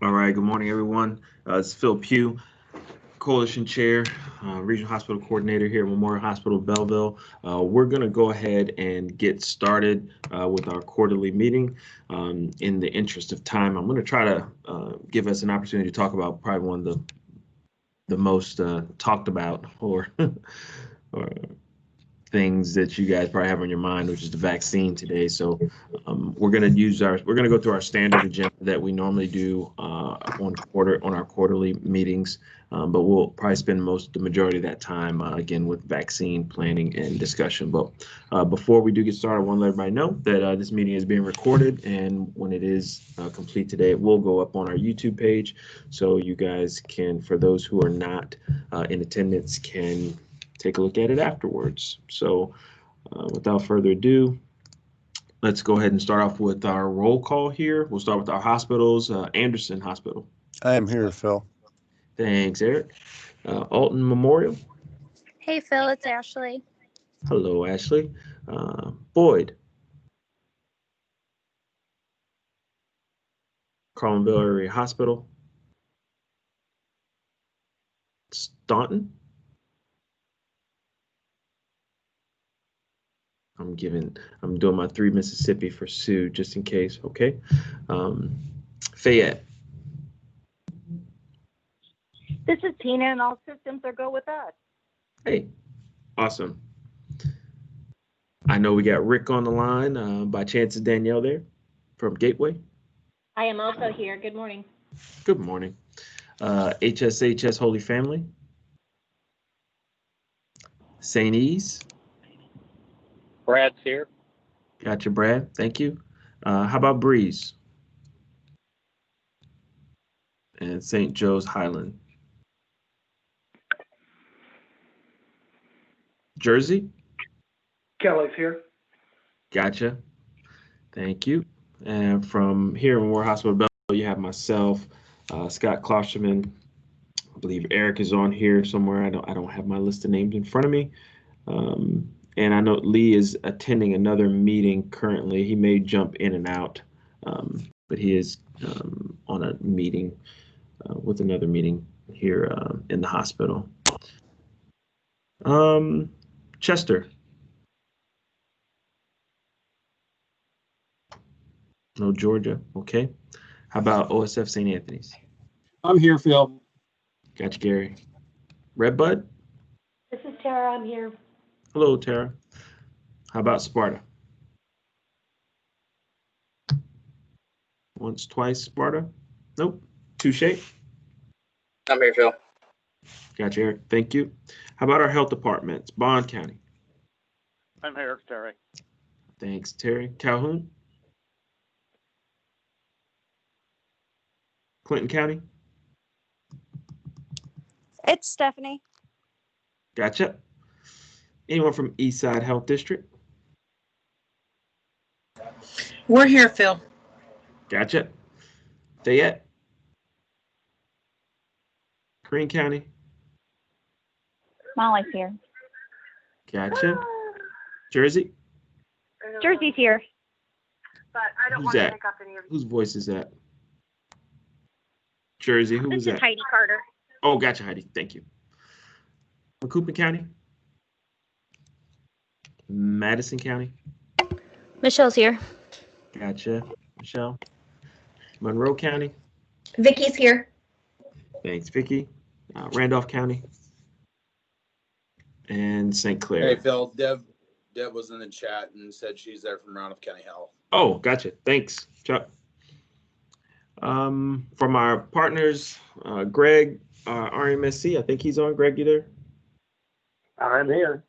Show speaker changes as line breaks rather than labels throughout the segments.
All right, good morning, everyone. It's Phil Pugh, Coalition Chair, Regional Hospital Coordinator here at Memorial Hospital Belleville. We're going to go ahead and get started with our quarterly meeting. In the interest of time, I'm going to try to give us an opportunity to talk about probably one of the most talked about or things that you guys probably have on your mind, which is the vaccine today. So we're going to go through our standard agenda that we normally do on our quarterly meetings, but we'll probably spend the majority of that time again with vaccine planning and discussion. But before we do get started, I want to let everybody know that this meeting is being recorded, and when it is complete today, it will go up on our YouTube page, so you guys can, for those who are not in attendance, can take a look at it afterwards. So without further ado, let's go ahead and start off with our roll call here. We'll start with our hospitals. Anderson Hospital.
I am here, Phil.
Thanks, Eric. Alton Memorial.
Hey, Phil, it's Ashley.
Hello, Ashley. Boyd. Carlinville Area Hospital. Staunton. I'm doing my 3 Mississippi for Sue just in case. Okay. Fayette.
This is Tina, and all systems are go with us.
Hey, awesome. I know we got Rick on the line. By chance, is Danielle there from Gateway?
I am also here. Good morning.
Good morning. HSHS Holy Family. St. E's.
Brad's here.
Gotcha, Brad. Thank you. How about Breeze? And St. Joe's Highland. Jersey?
Kelly's here.
Gotcha. Thank you. And from here in Memorial Hospital Belleville, you have myself, Scott Klosterman. I believe Eric is on here somewhere. I don't have my list of names in front of me. And I know Lee is attending another meeting currently. He may jump in and out, but he is on a meeting with another meeting here in the hospital. Chester. No, Georgia. Okay. How about OSF St. Anthony's?
I'm here, Phil.
Gotcha, Gary. Redbud?
This is Tara. I'm here.
Hello, Tara. How about Sparta? Once, twice, Sparta? Nope. Touche.
I'm here, Phil.
Gotcha, Eric. Thank you. How about our health departments? Bond County.
I'm here, Terry.
Thanks, Terry. Calhoun? Clinton County?
It's Stephanie.
Gotcha. Anyone from Eastside Health District?
We're here, Phil.
Gotcha. Fayette? Greene County?
Molly's here.
Gotcha. Jersey?
Jersey's here.
But I don't
Who's
want to
that?
pick up any of
Whose voice is that? Jersey, who was
This is
that?
Heidi Carter.
Oh, gotcha, Heidi. Thank you. Macoupin County? Madison County?
Michelle's here.
Gotcha. Michelle? Monroe County?
Vicky's here.
Thanks, Vicky. Randolph County? And St. Clair.
Hey, Phil, Deb was in the chat and said she's there from Randolph County Health.
Oh, gotcha. Thanks, Chuck. From our partners, Greg, RMSC, I think he's on. Greg, you there?
I'm here.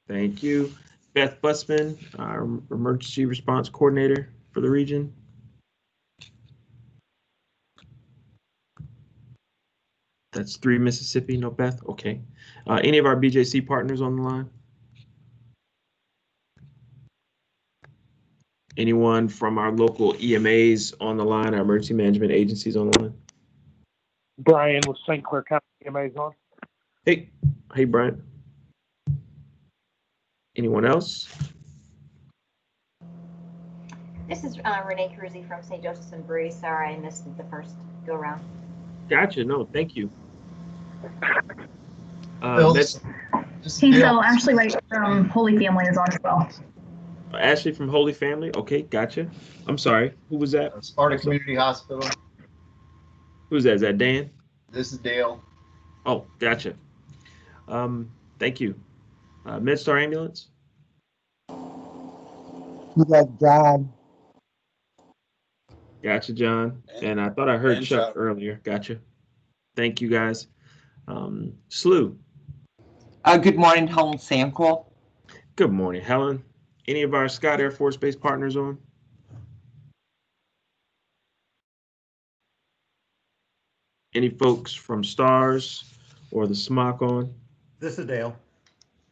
Thank you. Beth Busman, our emergency response coordinator for the region. That's 3 Mississippi, no Beth? Okay. Any of our BJC partners on the line? Anyone from our local EMAs on the line, our emergency management agencies on the line?
Brian with St. Clair County Amazon.
Hey, Brian. Anyone else?
This is Renee Cruzy from St. Joseph's and Breeze. Sorry, I missed the first
go around.
Gotcha. No, thank you.
Phil,
that's
Hey,
Phil, Ashley Wright from Holy Family is on as well.
Ashley from Holy Family. Okay, gotcha. I'm sorry. Who was that?
Sparta Community Hospital.
Who's that? Is that Dan?
This is Dale.
Oh, gotcha. Thank you. MedStar Ambulance.
You got John.
Gotcha, John. And I thought I heard
And
Chuck
Chuck.
earlier. Gotcha. Thank you, guys. SLU.
Good morning, Helen Sample.
Good morning, Helen. Any of our Scott Air Force Base partners on? Any folks from STARS or the SMOC on?
This is Dale.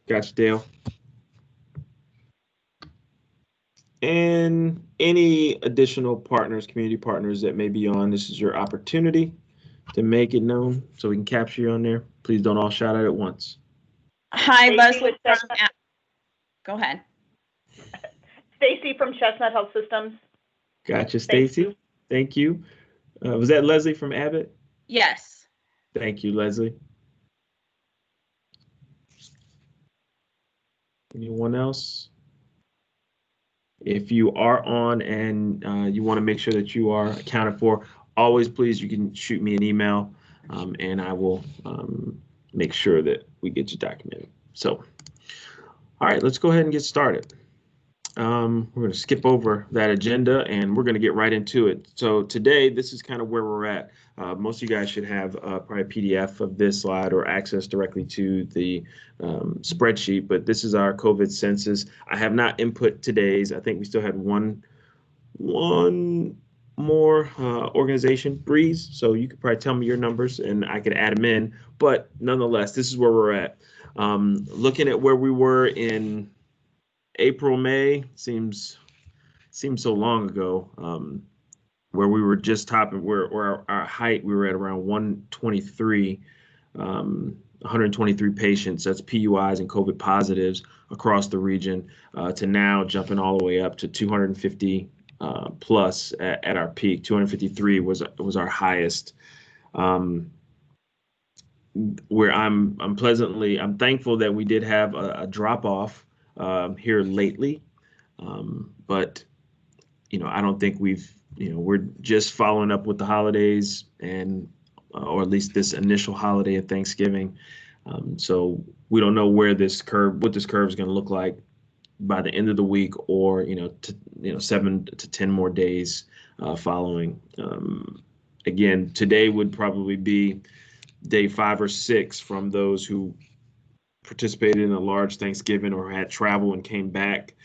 Gotcha, Dale. And any additional partners, community partners that may be on, this is your opportunity to make it known so we can capture you on there. Please don't all shout out at once.
Hi,
Stacy
Leslie.
with Chestnut-
Go ahead.
Stacy from Chestnut Health Systems.
Gotcha, Stacy. Thank you. Was that Leslie from Abbott?
Yes.
Thank you, Leslie. Anyone else? If you are on and you want to make sure that you are accounted for, always please, you can shoot me an email and I will make sure that we get you documented. So, all right, let's go ahead and get started. We're going to skip over that agenda and we're going to get right into it. So today, this is kind of where we're at. Most of you guys should have probably a PDF of this slide or access directly to the spreadsheet, but this is our COVID census. I have not input today's. I think we still had one more organization, Breeze. So you could probably tell me your numbers and I could add them in. But nonetheless, this is where we're at. Looking at where we were in April, May, seems so long ago, where we were just topping, where our height, we were at around 123, 123 patients. That's PUIs and COVID positives across the region, to now jumping all the way up to 250 plus at our peak. 253 was our highest. Where I'm thankful that we did have a drop off here lately, but I don't think we're just following up with the holidays and or at least this initial holiday of Thanksgiving. So we don't know what this curve is going to look like by the end of the week, or 7 to 10 more days following. Again, today would probably be day 5 or 6 from those who participated in a large Thanksgiving or had travel and came back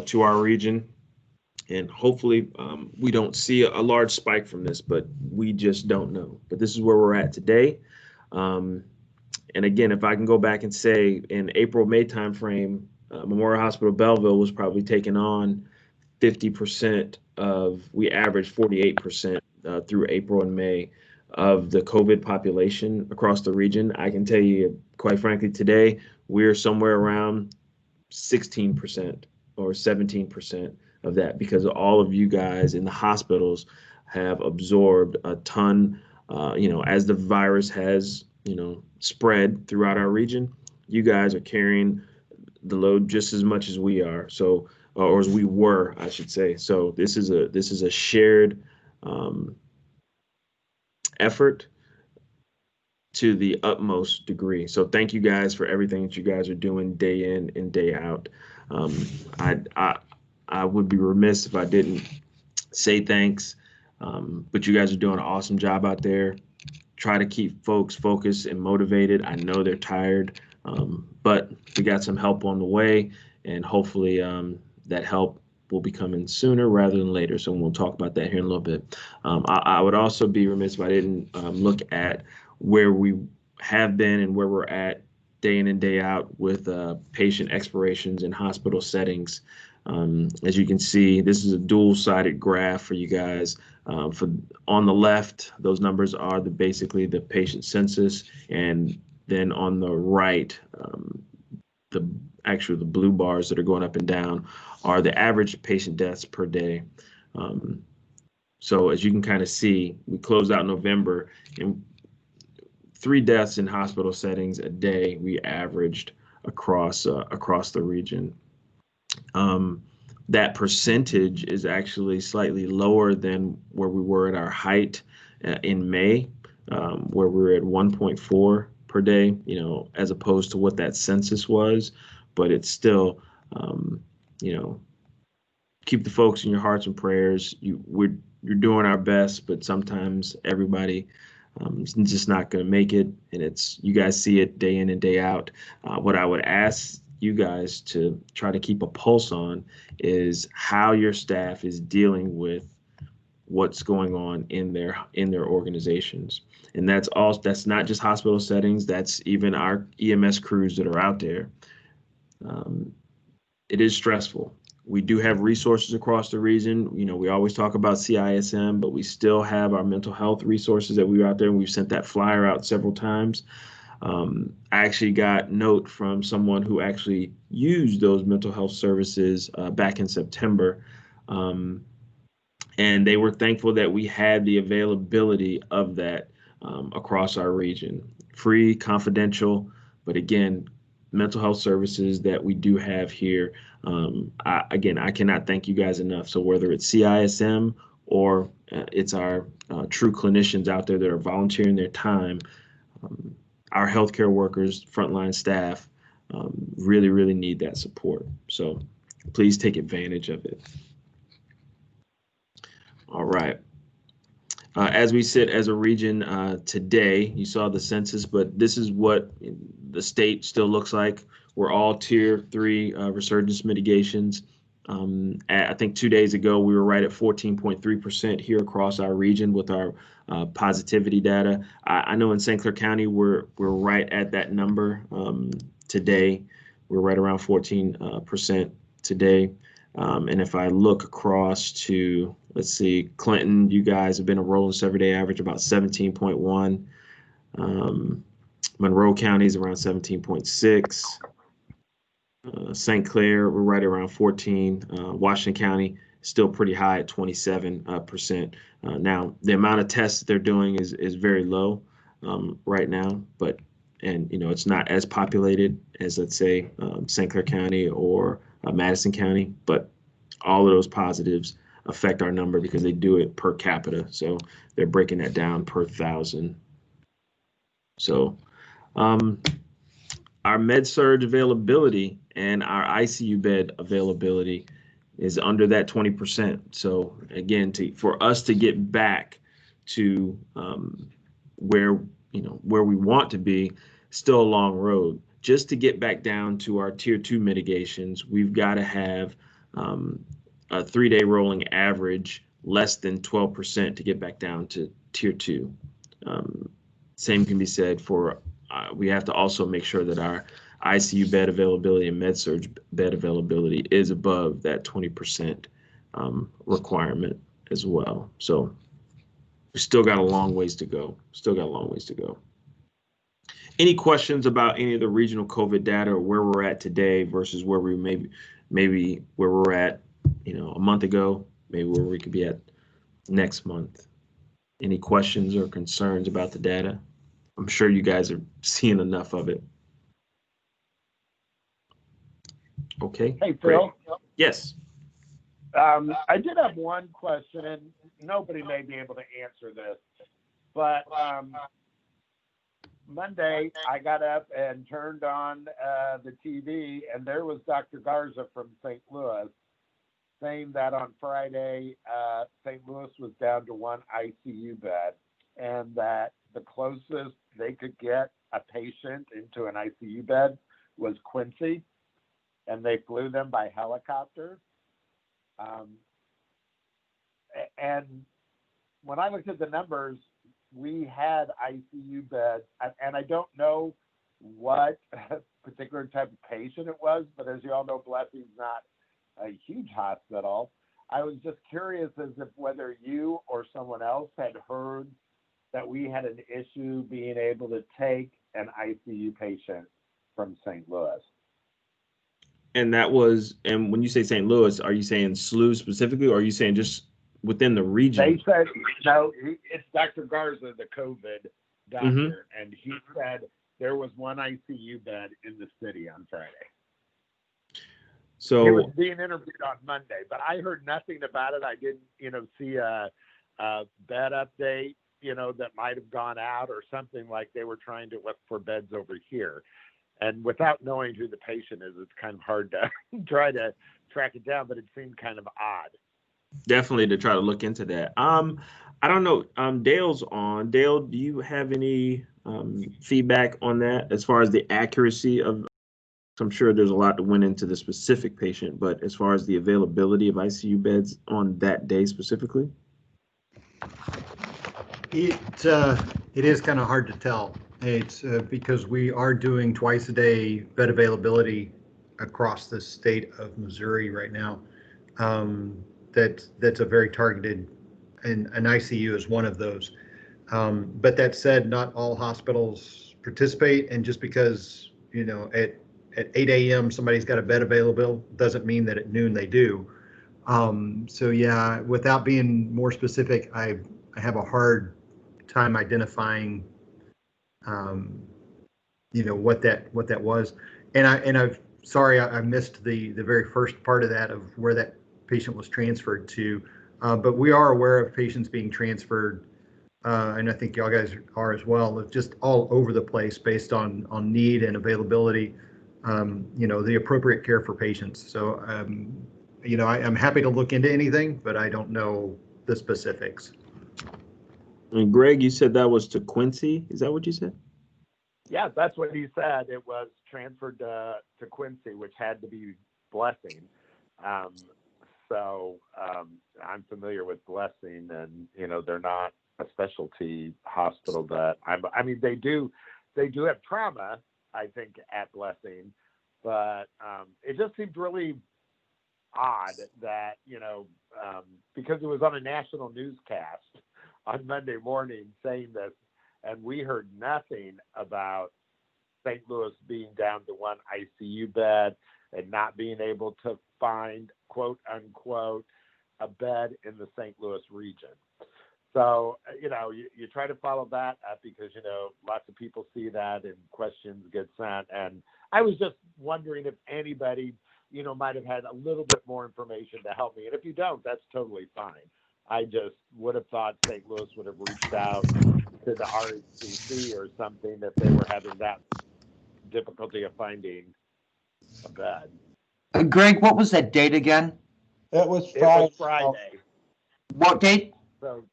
to our region. And hopefully we don't see a large spike from this, but we just don't know. But this is where we're at today. And again, if I can go back and say in April, May timeframe, Memorial Hospital Belleville was probably taking on 50% we averaged 48% through April and May of the COVID population across the region. I can tell you, quite frankly, today we're somewhere around 16% or 17% of that, because all of you guys in the hospitals have absorbed a ton, as the virus has, spread throughout our region. You guys are carrying the load just as much as we are. So, or as we were, I should say. So this is a shared effort to the utmost degree. So thank you guys for everything that you guys are doing day in and day out. I would be remiss if I didn't say thanks, but you guys are doing an awesome job out there. Try to keep folks focused and motivated. I know they're tired, but we got some help on the way, and hopefully that help will be coming sooner rather than later. So we'll talk about that here in a little bit. I would also be remiss if I didn't look at where we have been and where we're at day in and day out with patient expirations in hospital settings. As you can see, this is a dual-sided graph for you guys. On the left, those numbers are basically the patient census, and then on the right, the blue bars that are going up and down are the average patient deaths per day. So as you can kind of see, we closed out November and 3 deaths in hospital settings a day we averaged across the region. That percentage is actually slightly lower than where we were at our height in May, where we were at 1.4 per day, you know, as opposed to what that census was. But it's still, you know, keep the folks in your hearts and prayers. You're doing our best, but sometimes everybody is just not going to make it, and you guys see it day in and day out. What I would ask you guys to try to keep a pulse on is how your staff is dealing with what's going on in their organizations. And that's not just hospital settings, that's even our EMS crews that are out there. It is stressful. We do have resources across the region. You know, we always talk about CISM, but we still have our mental health resources that we're out there, and we've sent that flyer out several times. I actually got note from someone who actually used those mental health services back in September. And they were thankful that we had the availability of that across our region. Free, confidential, but again, mental health services that we do have here. I cannot thank you guys enough. So whether it's CISM or it's our true clinicians out there that are volunteering their time, our healthcare workers, frontline staff really, really need that support. So please take advantage of it. All right. As we sit as a region today, you saw the census, but this is what the state still looks like. We're all tier 3 resurgence mitigations. I think 2 days ago, we were right at 14.3% here across our region with our positivity data. I know in St. Clair County, we're right at that number today. We're right around 14% today. And if I look across to, let's see, Clinton, you guys have been a rolling 7-day average about 17.1. Monroe County is around 17.6. St. Clair, we're right around 14. Washington County, still pretty high at 27%. Now, the amount of tests that they're doing is very low right now, and you know, it's not as populated as, let's say, St. Clair County or Madison County, but all of those positives affect our number because they do it per capita. So they're breaking that down per 1,000. So our med surge availability and our ICU bed availability is under that 20%. So again, for us to get back to where we want to be, still a long road. Just to get back down to our tier 2 mitigations, we've got to have a 3-day rolling average less than 12% to get back down to tier 2. Same can be said for, we have to also make sure that our ICU bed availability and med surge bed availability is above that 20% requirement as well. So we still got a long ways to go. Any questions about any of the regional COVID data or where we're at today versus where we maybe where we're at, a month ago, maybe where we could be at next month? Any questions or concerns about the data? I'm sure you guys are seeing enough of it. Okay.
Hey,
great.
Phil.
Yes.
I did have one question, and nobody may be able to answer this, but Monday I got up and turned on the TV, and there was Dr. Garza from St. Louis saying that on Friday, St. Louis was down to 1 ICU bed, and that the closest they could get a patient into an ICU bed was Quincy, and they flew them by helicopter. And when I looked at the numbers, we had ICU beds, and I don't know what particular type of patient it was, but as you all know, Blessing's not a huge hospital. I was just curious as if whether you or someone else had heard that we had an issue being able to take an ICU patient from St. Louis.
And when you say St. Louis, are you saying SLU specifically, or are you saying just within the
They
region.
said, no, it's Dr. Garza, the COVID doctor, and he said there was one ICU bed in the city on Friday. He was
So
being interviewed on Monday, but I heard nothing about it. I didn't, see a bed update, that might have gone out or something, like they were trying to look for beds over here. And without knowing who the patient is, it's kind of hard to try to track it down, but it seemed kind of odd.
definitely to try to look into that. I don't know. Dale's on. Dale, do you have any feedback on that as far as the accuracy of? I'm sure there's a lot that went into the specific patient, but as far as the availability of ICU beds on that day specifically?
It is kind of hard to tell. It's because we are doing twice a day bed availability across the state of Missouri right now. That's a very targeted, and an ICU is one of those. But that said, not all hospitals participate, and just because at 8 a.m. somebody's got a bed available doesn't mean that at noon they do. So yeah, without being more specific, I have a hard time identifying what that was. And I'm sorry I missed the very first part of that, of where that patient was transferred to. But we are aware of patients being transferred, and I think y'all guys are as well, just all over the place based on need and availability, the appropriate care for patients. So, I'm happy to look into anything, but I don't know the specifics.
And Greg, you said that was to Quincy. Is that what you said?
Yeah, that's what he said. It was transferred to Quincy, which had to be Blessing. So I'm familiar with Blessing, and they're not a specialty hospital that they do have trauma, I think, at Blessing, but it just seemed really odd that because it was on a national newscast on Monday morning saying this, and we heard nothing about St. Louis being down to one ICU bed and not being able to find, quote unquote, a bed in the St. Louis region. So, you try to follow that up because, lots of people see that and questions get sent. And I was just wondering if anybody, might have had a little bit more information to help me. And if you don't, that's totally fine. I just would have thought St. Louis would have reached out to the RHCC or something if they were having that difficulty of finding a bed.
Greg, what was that date again?
It was Friday.
What date?
So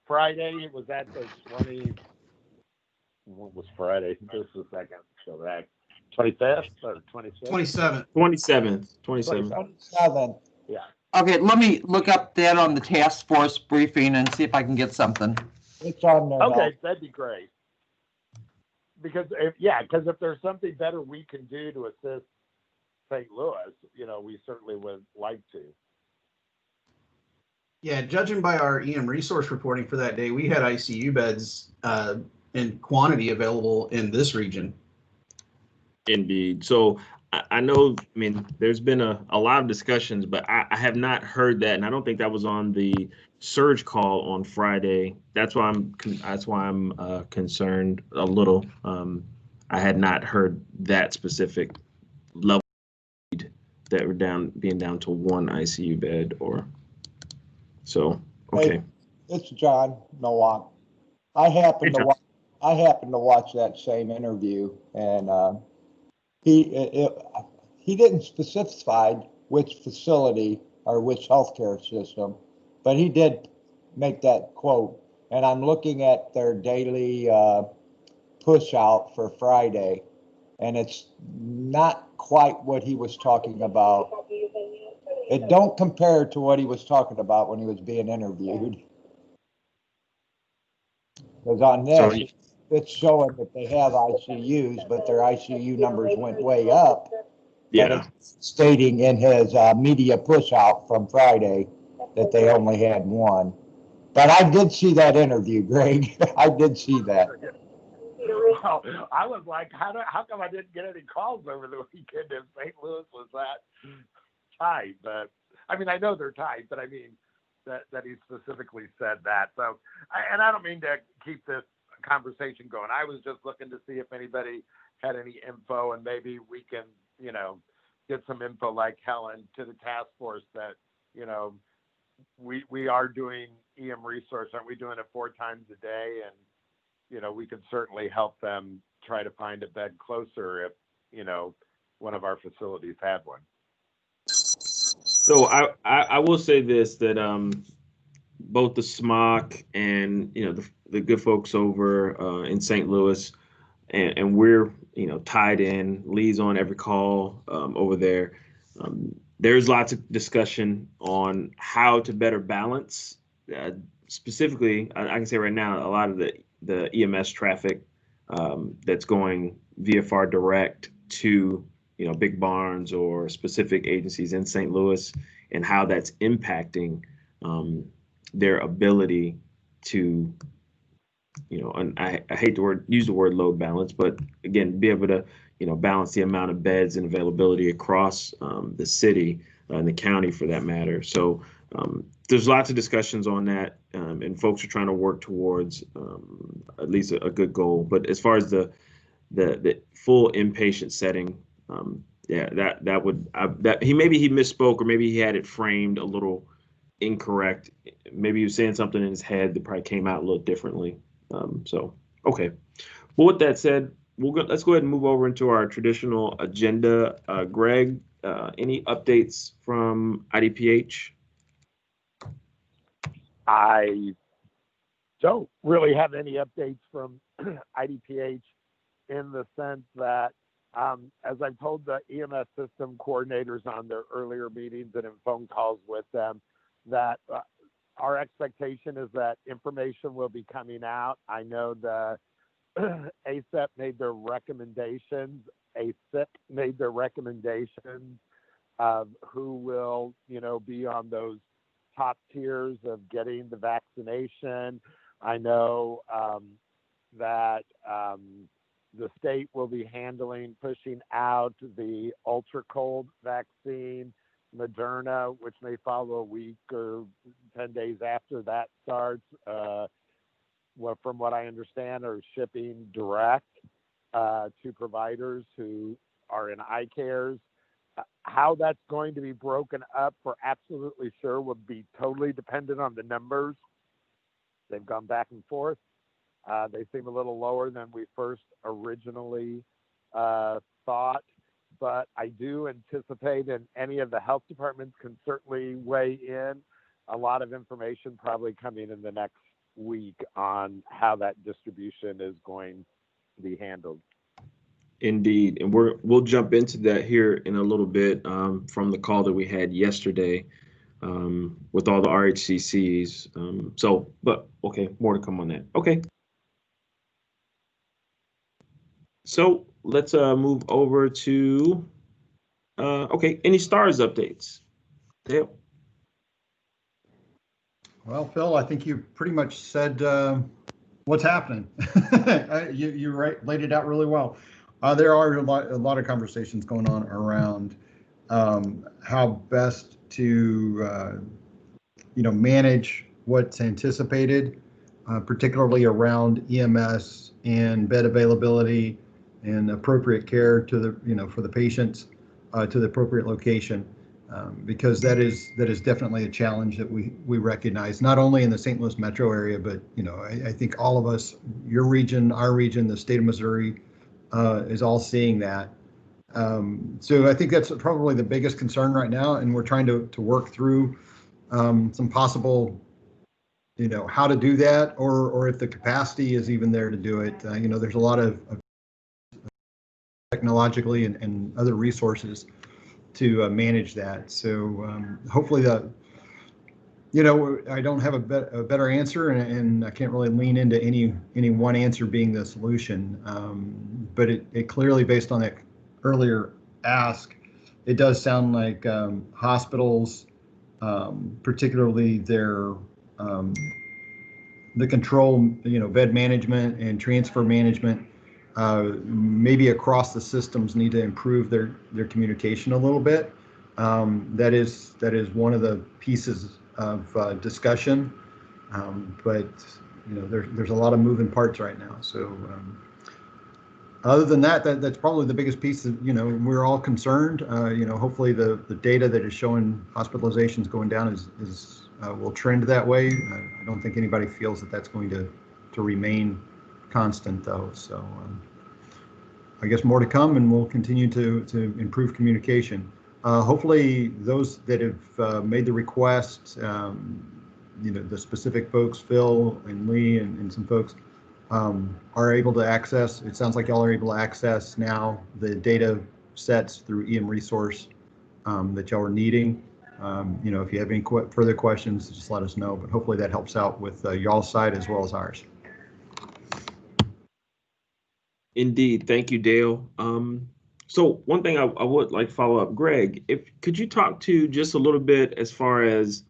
Friday, it was at the 20. What was Friday? Just a second. So that 25th or 26th?
27th.
27th. Yeah.
Okay, let me look up that on the task force briefing and see if I can get something.
It's on there. Okay, that'd be great. Because if there's something better we can do to assist St. Louis, we certainly would like to.
Yeah, judging by our EM resource reporting for that day, we had ICU beds in quantity available in this region.
Indeed. So I know, there's been a lot of discussions, but I have not heard that, and I don't think that was on the surge call on Friday. That's why I'm concerned a little. I had not heard that specific level that we're being down to one ICU bed or so. Okay.
Hey, it's John Nowak. I happened to watch that same interview, and he didn't specify which facility or which healthcare system, but he did make that quote. And I'm looking at their daily push out for Friday, and it's not quite what he was talking about. It don't compare to what he was talking about when he was being interviewed. Because on this, it's showing that they have ICUs, but their ICU numbers went way up.
Yeah.
But it's stating in his media push out from Friday that they only had one. But I did see that interview, Greg. I did see that.
Well, I was like, how come I didn't get any calls over the weekend if St. Louis was that tight? But I know they're tight, but that he specifically said that. So, and I don't mean to keep this conversation going. I was just looking to see if anybody had any info, and maybe we can, get some info like Helen to the task force that, we are doing EM resource. Aren't we doing it 4 times a day? And, we could certainly help them try to find a bed closer if, one of our facilities had one.
So I will say this, that both the SMOC and the good folks over in St. Louis, and we're tied in. Lee's on every call over there. There's lots of discussion on how to better balance. Specifically, I can say right now, a lot of the EMS traffic that's going VFR direct to Big Barns or specific agencies in St. Louis, and how that's impacting their ability to, and I hate to use the word load balance, but again, be able to, balance the amount of beds and availability across the city and the county for that matter. So there's lots of discussions on that, and folks are trying to work towards at least a good goal. But as far as the full inpatient setting, maybe he misspoke, or maybe he had it framed a little incorrect. Maybe he was saying something in his head that probably came out a little differently. So, okay. Well, with that said, let's go ahead and move over into our traditional agenda. Greg, any updates from IDPH?
I don't really have any updates from IDPH in the sense that, as I've told the EMS system coordinators on their earlier meetings and in phone calls with them, that our expectation is that information will be coming out. I know the ACEP made their recommendations, ACIP made their recommendations of who will, be on those top tiers of getting the vaccination. I know that the state will be pushing out the ultra cold vaccine, Moderna, which may follow a week or 10 days after that starts. From what I understand, are shipping direct to providers who are in eye cares. How that's going to be broken up for absolutely sure would be totally dependent on the numbers. They've gone back and forth. They seem a little lower than we first originally thought, but I do anticipate, and any of the health departments can certainly weigh in, a lot of information probably coming in the next week on how that distribution is going to be handled.
Indeed, and we'll jump into that here in a little bit from the call that we had yesterday with all the RHCCs. But okay, more to come on that. Okay. So let's move over to, any STARS updates? Dale?
Well, Phil, I think you pretty much said what's happening. You laid it out really well. There are a lot of conversations going on around how best to manage what's anticipated, particularly around EMS and bed availability and appropriate care to the for the patients to the appropriate location, because that is definitely a challenge that we recognize, not only in the St. Louis metro area, but I think all of us, your region, our region, the state of Missouri, is all seeing that. So I think that's probably the biggest concern right now, and we're trying to work through some possible, how to do that, or if the capacity is even there to do it. There's a lot of technologically and other resources to manage that. So hopefully I don't have a better answer, and I can't really lean into any one answer being the solution. But it clearly, based on that earlier ask, it does sound like hospitals, particularly their the control, bed management and transfer management, maybe across the systems, need to improve their communication a little bit. That is one of the pieces of discussion, but there's a lot of moving parts right now. So other than that, that's probably the biggest piece that, we're all concerned. Hopefully the data that is showing hospitalizations going down is will trend that way. I don't think anybody feels that that's going to remain constant though. So I guess more to come, and we'll continue to improve communication. Hopefully those that have made the request, the specific folks, Phil and Lee and some folks, are able to access. It sounds like y'all are able to access now the data sets through EM Resource that y'all are needing. If you have any further questions, just let us know. But hopefully that helps out with y'all's side as well as ours.
Indeed. Thank you, Dale. So one thing I would like to follow up, Greg, could you talk to just a little bit as far as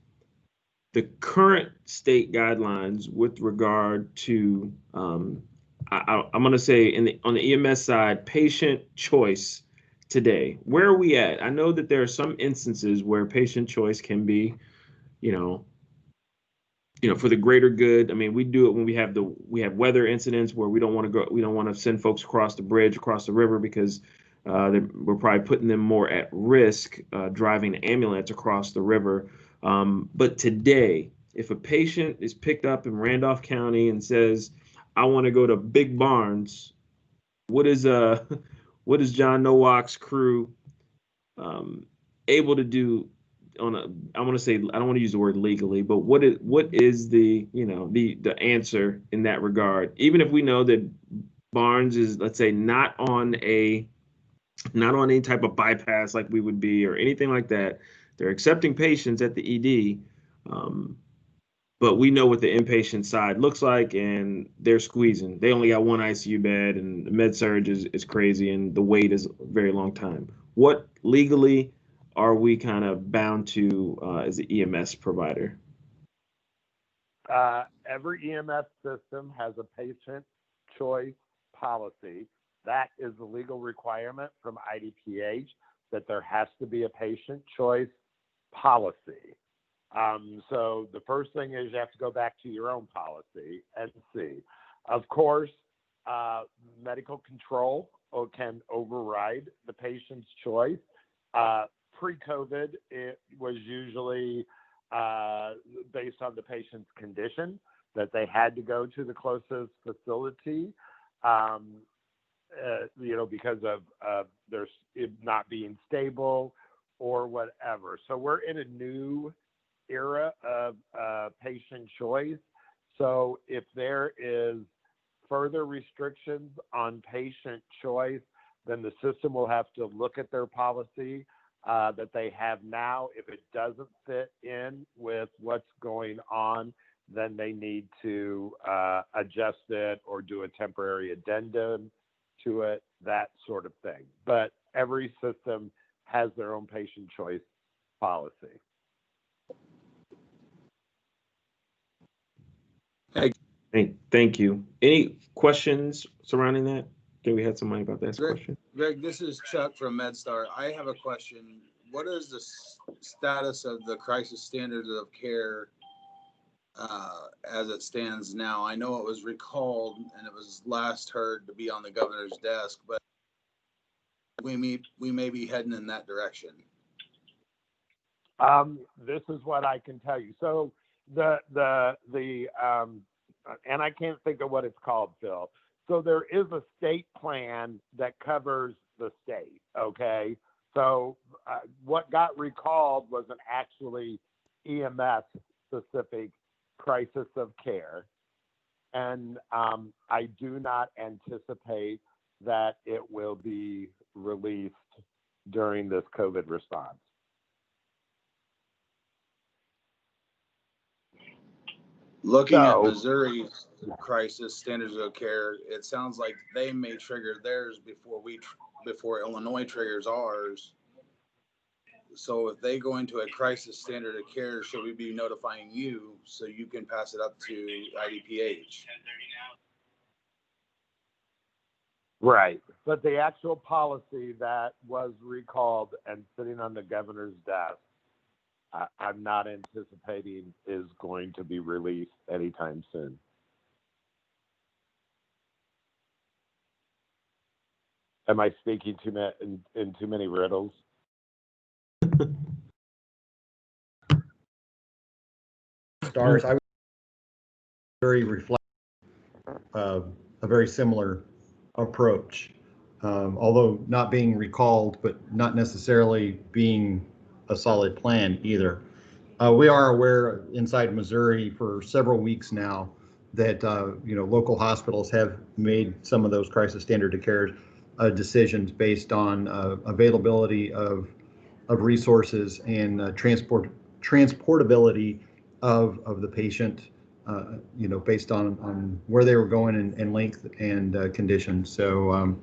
the current state guidelines with regard to, I'm going to say on the EMS side, patient choice today. Where are we at? I know that there are some instances where patient choice can be, for the greater good. I mean, we do it when we have weather incidents where we don't want to send folks across the bridge, across the river, because we're probably putting them more at risk driving an ambulance across the river. But today, if a patient is picked up in Randolph County and says, I want to go to Big Barnes, what is John Nowak's crew able to do I want to say, I don't want to use the word legally, but what is the answer in that regard? Even if we know that Barnes is, let's say, not on any type of bypass like we would be or anything like that. They're accepting patients at the ED, but we know what the inpatient side looks like, and they're squeezing. They only got one ICU bed, and the med surge is crazy, and the wait is a very long time. What legally are we kind of bound to as an EMS provider?
Every EMS system has a patient choice policy. That is the legal requirement from IDPH, that there has to be a patient choice policy. So the first thing is you have to go back to your own policy and see. Of course, medical control can override the patient's choice. Pre-COVID, it was usually based on the patient's condition that they had to go to the closest facility, because of it not being stable or whatever. So we're in a new era of patient choice. So if there is further restrictions on patient choice, then the system will have to look at their policy that they have now. If it doesn't fit in with what's going on, then they need to adjust it or do a temporary addendum to it, that sort of thing. But every system has their own patient choice policy.
Thank you. Any questions surrounding that? Did we have somebody about that question?
Greg, this is Chuck from MedStar. I have a question. What is the status of the crisis standards of care as it stands now? I know it was recalled and it was last heard to be on the governor's desk, but we may be heading in that direction.
This is what I can tell you. So the and I can't think of what it's called, Phil. So there is a state plan that covers the state, okay? So what got recalled wasn't actually EMS-specific crisis of care. And I do not anticipate that it will be released during this COVID response.
Looking at Missouri's crisis standards of care, it sounds like they may trigger theirs before Illinois triggers ours. So if they go into a crisis standard of care, should we be notifying you so you can pass it up to IDPH?
Right. But the actual policy that was recalled and sitting on the governor's desk I'm not anticipating is going to be released anytime soon. Am I speaking in too many riddles?
Stars, I was very reflective of a very similar approach, although not being recalled, but not necessarily being a solid plan either. We are aware inside Missouri for several weeks now that local hospitals have made some of those crisis standard of care decisions based on availability of resources and transportability of the patient, based on where they were going and length and conditions. So,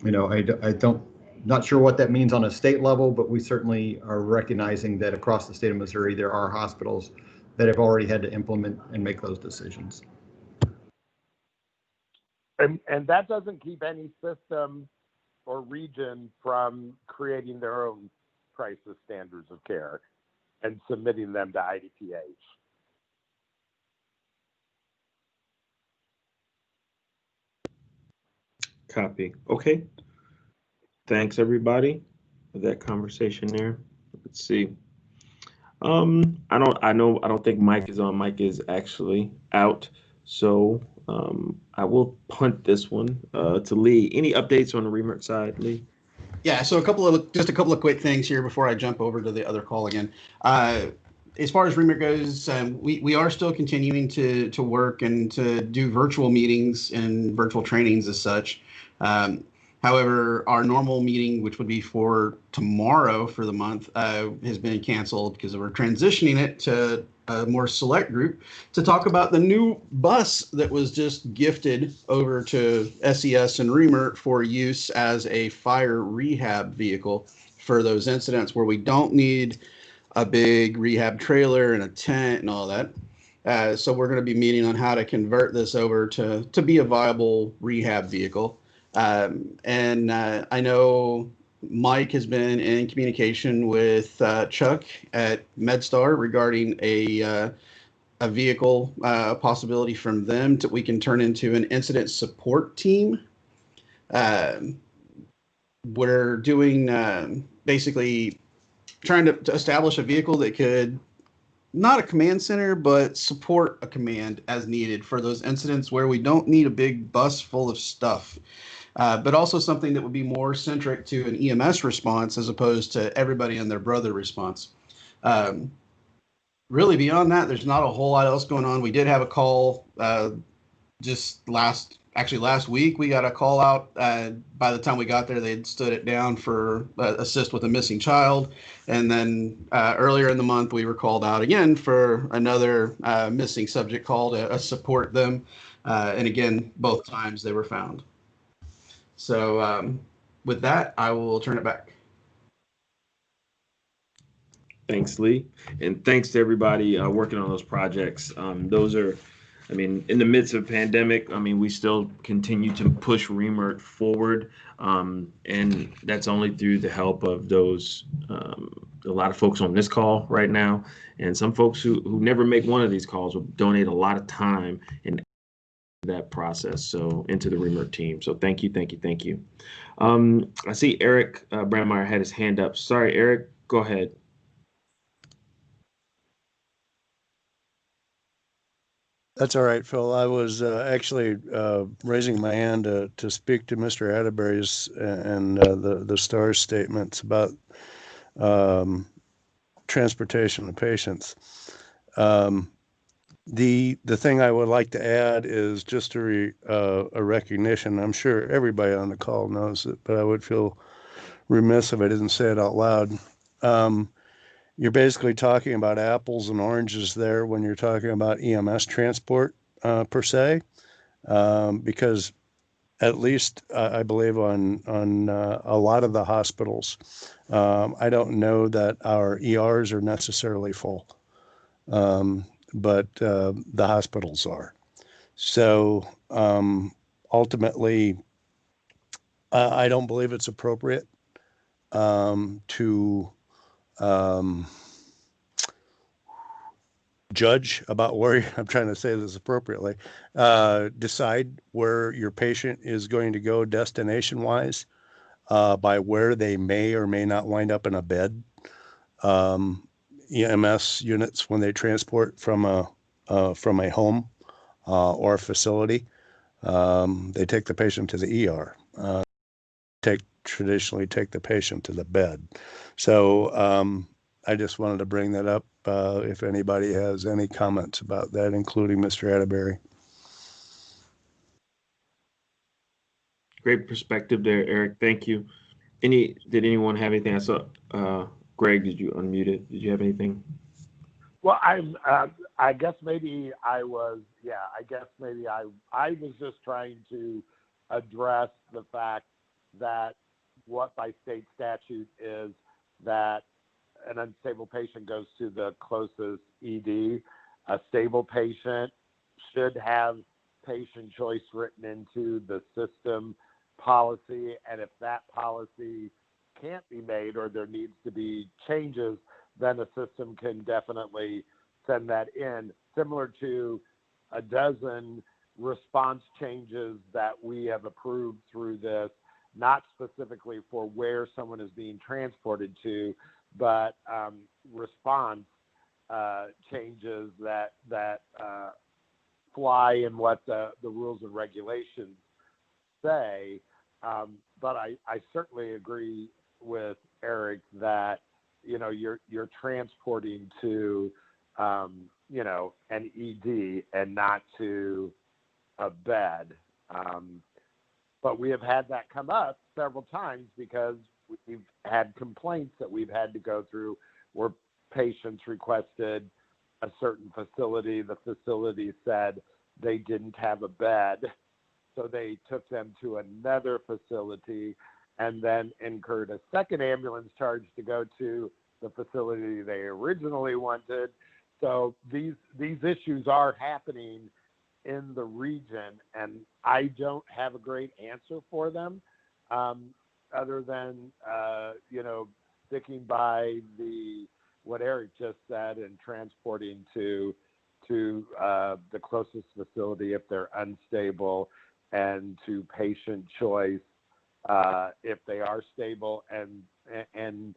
I don't, not sure what that means on a state level, but we certainly are recognizing that across the state of Missouri, there are hospitals that have already had to implement and make those decisions.
And that doesn't keep any system or region from creating their own crisis standards of care and submitting them to IDPH.
Copy. Okay. Thanks everybody for that conversation there. Let's see. I don't think Mike is on. Mike is actually out. So I will punt this one to Lee. Any updates on the remote side, Lee?
Yeah, so just a couple of quick things here before I jump over to the other call again. As far as REMIT goes, we are still continuing to work and to do virtual meetings and virtual trainings as such. However, our normal meeting, which would be for tomorrow for the month, has been canceled because we're transitioning it to a more select group to talk about the new bus that was just gifted over to SES and REMIT for use as a fire rehab vehicle for those incidents where we don't need a big rehab trailer and a tent and all that. So we're going to be meeting on how to convert this over to be a viable rehab vehicle. And I know Mike has been in communication with Chuck at MedStar regarding a vehicle possibility from them that we can turn into an incident support team. We're doing basically trying to establish a vehicle that could not a command center, but support a command as needed for those incidents where we don't need a big bus full of stuff. But also something that would be more centric to an EMS response as opposed to everybody and their brother response. Really beyond that, there's not a whole lot else going on. We did have a call last week. We got a call out. By the time we got there, they'd stood it down for assist with a missing child. And then earlier in the month, we were called out again for another missing subject call to support them. And again, both times they were found. So with that, I will turn it back.
Thanks, Lee. And thanks to everybody working on those projects. Those are, in the midst of a pandemic, we still continue to push REMIT forward. And that's only through the help of those, a lot of folks on this call right now. And some folks who never make one of these calls will donate a lot of time and that process, so into the REMIT team. So thank you. I see Eric Brandmeier had his hand up. Sorry, Eric, go ahead.
That's all right, Phil. I was actually raising my hand to speak to Mr. Atterbury's and the STARS statements about transportation of patients. The thing I would like to add is just a recognition. I'm sure everybody on the call knows it, but I would feel remiss if I didn't say it out loud. You're basically talking about apples and oranges there when you're talking about EMS transport per se, because at least I believe on a lot of the hospitals, I don't know that our ERs are necessarily full. But the hospitals are. So ultimately, I don't believe it's appropriate to judge about where I'm trying to say this appropriately, decide where your patient is going to go destination wise, by where they may or may not wind up in a bed. EMS units, when they transport from a home or a facility, they take the patient to the ER. Traditionally take the patient to the bed. So I just wanted to bring that up. If anybody has any comments about that, including Mr. Atterbury.
Great perspective there, Eric. Thank you. Did anyone have anything? I saw, Greg, did you unmute it? Did you have anything?
Well, I guess maybe I was just trying to address the fact that what by state statute is that an unstable patient goes to the closest ED. A stable patient should have patient choice written into the system policy, and if that policy can't be made or there needs to be changes, then the system can definitely send that in, similar to a dozen response changes that we have approved through this, not specifically for where someone is being transported to, but response changes that fly in what the rules and regulations say. But I certainly agree with Eric that, you know, you're transporting to, you know, an ED and not to a bed. But we have had that come up several times because we've had complaints that we've had to go through where patients requested a certain facility. The facility said they didn't have a bed, so they took them to another facility and then incurred a second ambulance charge to go to the facility they originally wanted. So these issues are happening in the region, and I don't have a great answer for them, other than you know, sticking by what Eric just said and transporting to the closest facility if they're unstable, and to patient choice if they are stable, and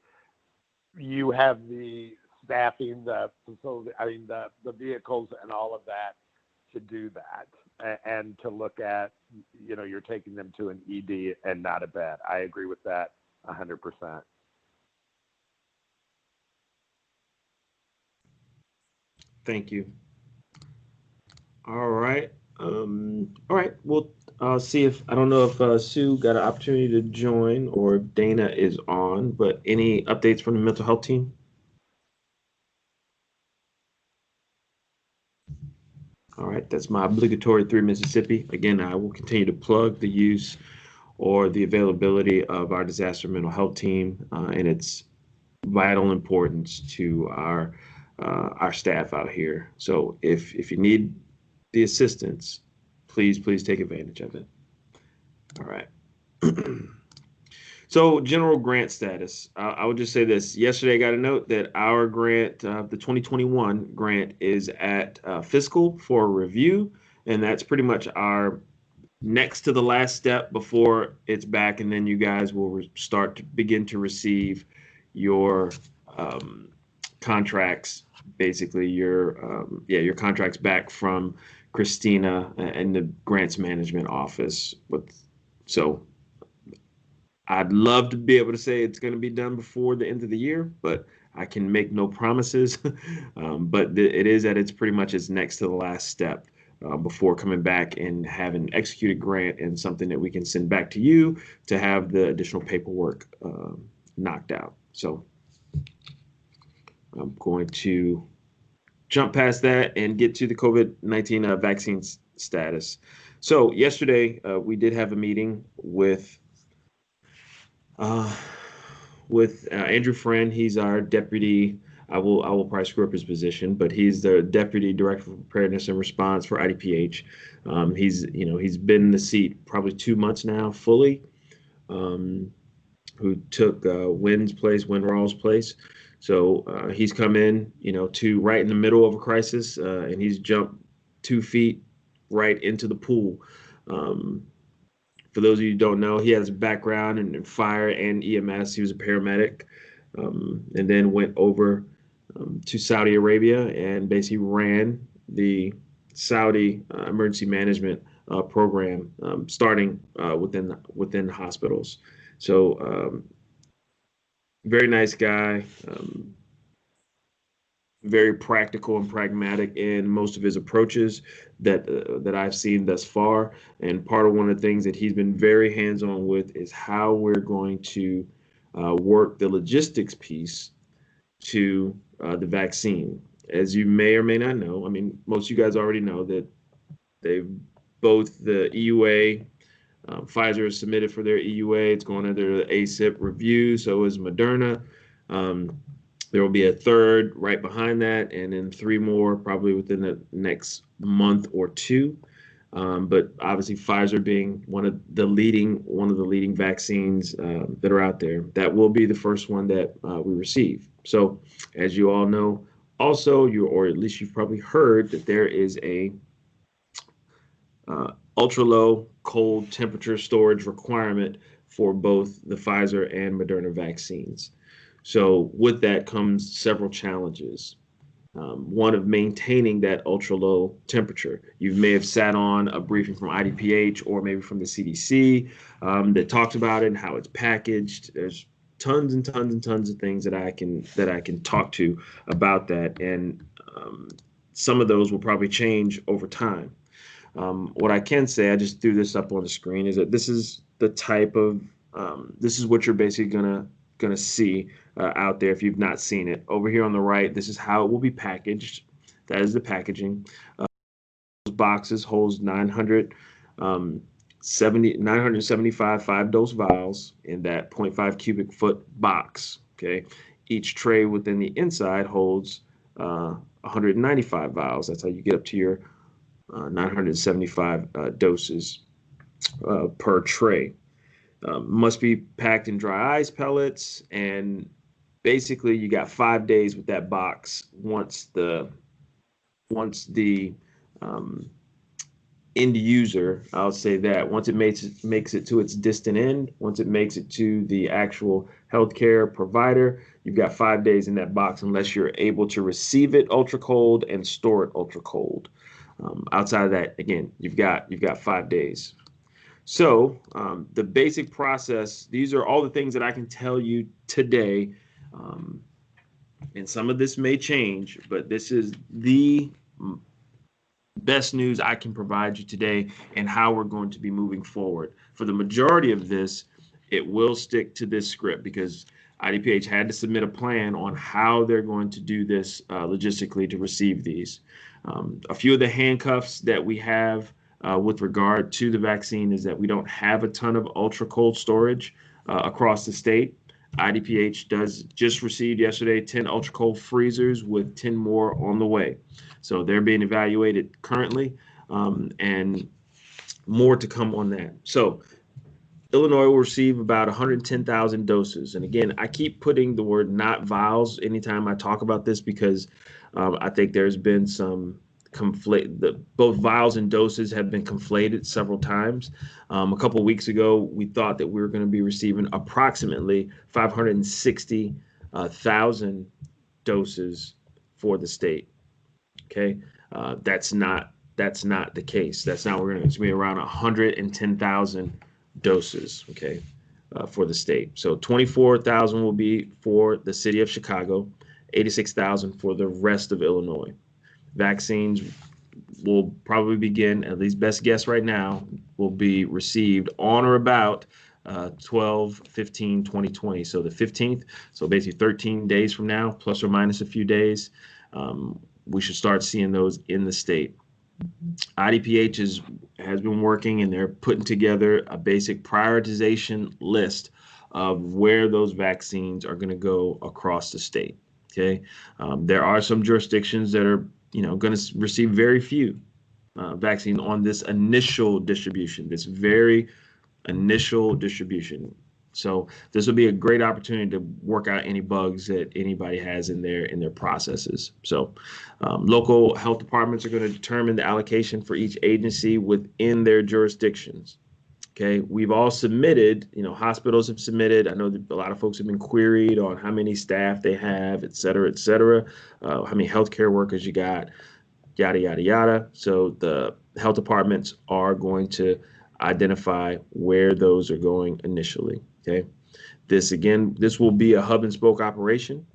you have the staffing, the facility, I mean the vehicles and all of that to do that, and to look at, you know, you're taking them to an ED and not a bed. I agree with that 100%.
Thank you. All right. All right. We'll see if, I don't know if Sue got an opportunity to join or if Dana is on, but any updates from the mental health team? All right, that's my obligatory 3 Mississippi. Again, I will continue to plug the use or the availability of our disaster mental health team and its vital importance to our staff out here. So if you need the assistance, please take advantage of it. All right. So general grant status. I would just say this. Yesterday I got a note that our grant, the 2021 grant, is at fiscal for review, and that's pretty much our next to the last step before it's back, and then you guys will start to begin to receive your contracts, basically your contracts back from Christina and the grants management office. So I'd love to be able to say it's going to be done before the end of the year, but I can make no promises. But it is that it's pretty much its next to the last step before coming back and having an executed grant and something that we can send back to you to have the additional paperwork knocked out. So I'm going to jump past that and get to the COVID-19 vaccine status. So yesterday we did have a meeting with Andrew Friend. He's our deputy. I will probably screw up his position, but he's the deputy director of preparedness and response for IDPH. He's been in the seat probably 2 months now fully. who took Winraw's place. So he's come in, to right in the middle of a crisis, and he's jumped 2 feet right into the pool. For those of you who don't know, he has a background in fire and EMS. He was a paramedic, and then went over to Saudi Arabia and basically ran the Saudi emergency management program, starting within the hospitals. So very nice guy, very practical and pragmatic in most of his approaches that I've seen thus far. And part of one of the things that he's been very hands-on with is how we're going to work the logistics piece to the vaccine. As you may or may not know, I mean, most of you guys already know that both the EUA, Pfizer has submitted for their EUA. It's going under the ACIP review. So is Moderna. There will be a third right behind that, and then 3 more probably within the next month or 2. But obviously, Pfizer being one of the leading vaccines that are out there, that will be the first one that we receive. So, as you all know, also or at least you've probably heard that there is a ultra low cold temperature storage requirement for both the Pfizer and Moderna vaccines. So with that comes several challenges. One of maintaining that ultra low temperature. You may have sat on a briefing from IDPH or maybe from the CDC that talks about it and how it's packaged. There's tons and tons and tons of things that I can talk to about that, and some of those will probably change over time. What I can say, I just threw this up on the screen, is that this is the type of this is what you're basically gonna see out there if you've not seen it. Over here on the right, this is how it will be packaged. That is the packaging. Those boxes holds 975 5-dose vials in that 0.5 cubic foot box. Okay, each tray within the inside holds 195 vials. That's how you get up to your 975 doses per tray. Must be packed in dry ice pellets, and basically you got 5 days with that box. Once the end user, I'll say that, once it makes it to its distant end, once it makes it to the actual healthcare provider, you've got 5 days in that box unless you're able to receive it ultra cold and store it ultra cold. Outside of that, again, you've got 5 days. So the basic process, these are all the things that I can tell you today. And some of this may change, but this is the best news I can provide you today and how we're going to be moving forward. For the majority of this, it will stick to this script because IDPH had to submit a plan on how they're going to do this logistically to receive these. A few of the handcuffs that we have with regard to the vaccine is that we don't have a ton of ultra cold storage across the state. IDPH just received yesterday 10 ultra cold freezers with 10 more on the way. So they're being evaluated currently, and more to come on that. So Illinois will receive about 110,000 doses. And again, I keep putting the word not vials anytime I talk about this because I think there's been some both vials and doses have been conflated several times. A couple of weeks ago, we thought that we were going to be receiving approximately 560,000 doses for the state. Okay, that's not the case. That's not, we're going to be around 110,000 doses. Okay, for the state. So 24,000 will be for the city of Chicago, 86,000 for the rest of Illinois. Vaccines will probably begin, at least best guess right now, will be received on or about 12/15/2020. So the 15th, so basically 13 days from now, plus or minus a few days, we should start seeing those in the state. IDPH has been working, and they're putting together a basic prioritization list of where those vaccines are going to go across the state. Okay, there are some jurisdictions that are going to receive very few vaccine on this initial distribution, this very initial distribution. So this will be a great opportunity to work out any bugs that anybody has in their processes. So local health departments are going to determine the allocation for each agency within their jurisdictions. Okay, we've all submitted, hospitals have submitted. I know that a lot of folks have been queried on how many staff they have, et cetera, how many healthcare workers you got, yada, yada, yada. So the health departments are going to identify where those are going initially. Okay, this will be a hub and spoke operation,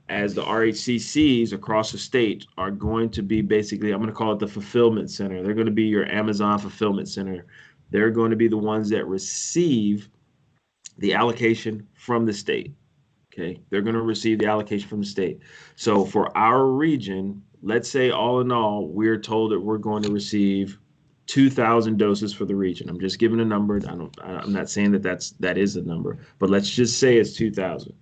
as the RHCCs across the state are going to be basically, I'm going to call it the fulfillment center. They're going to be your Amazon fulfillment center. They're going to be the ones that receive the allocation from the state. Okay, they're going to receive the allocation from the state. So for our region, let's say all in all, we're told that we're going to receive 2,000 doses for the region. I'm just giving a number. I'm not saying that is a number, but let's just say it's 2,000.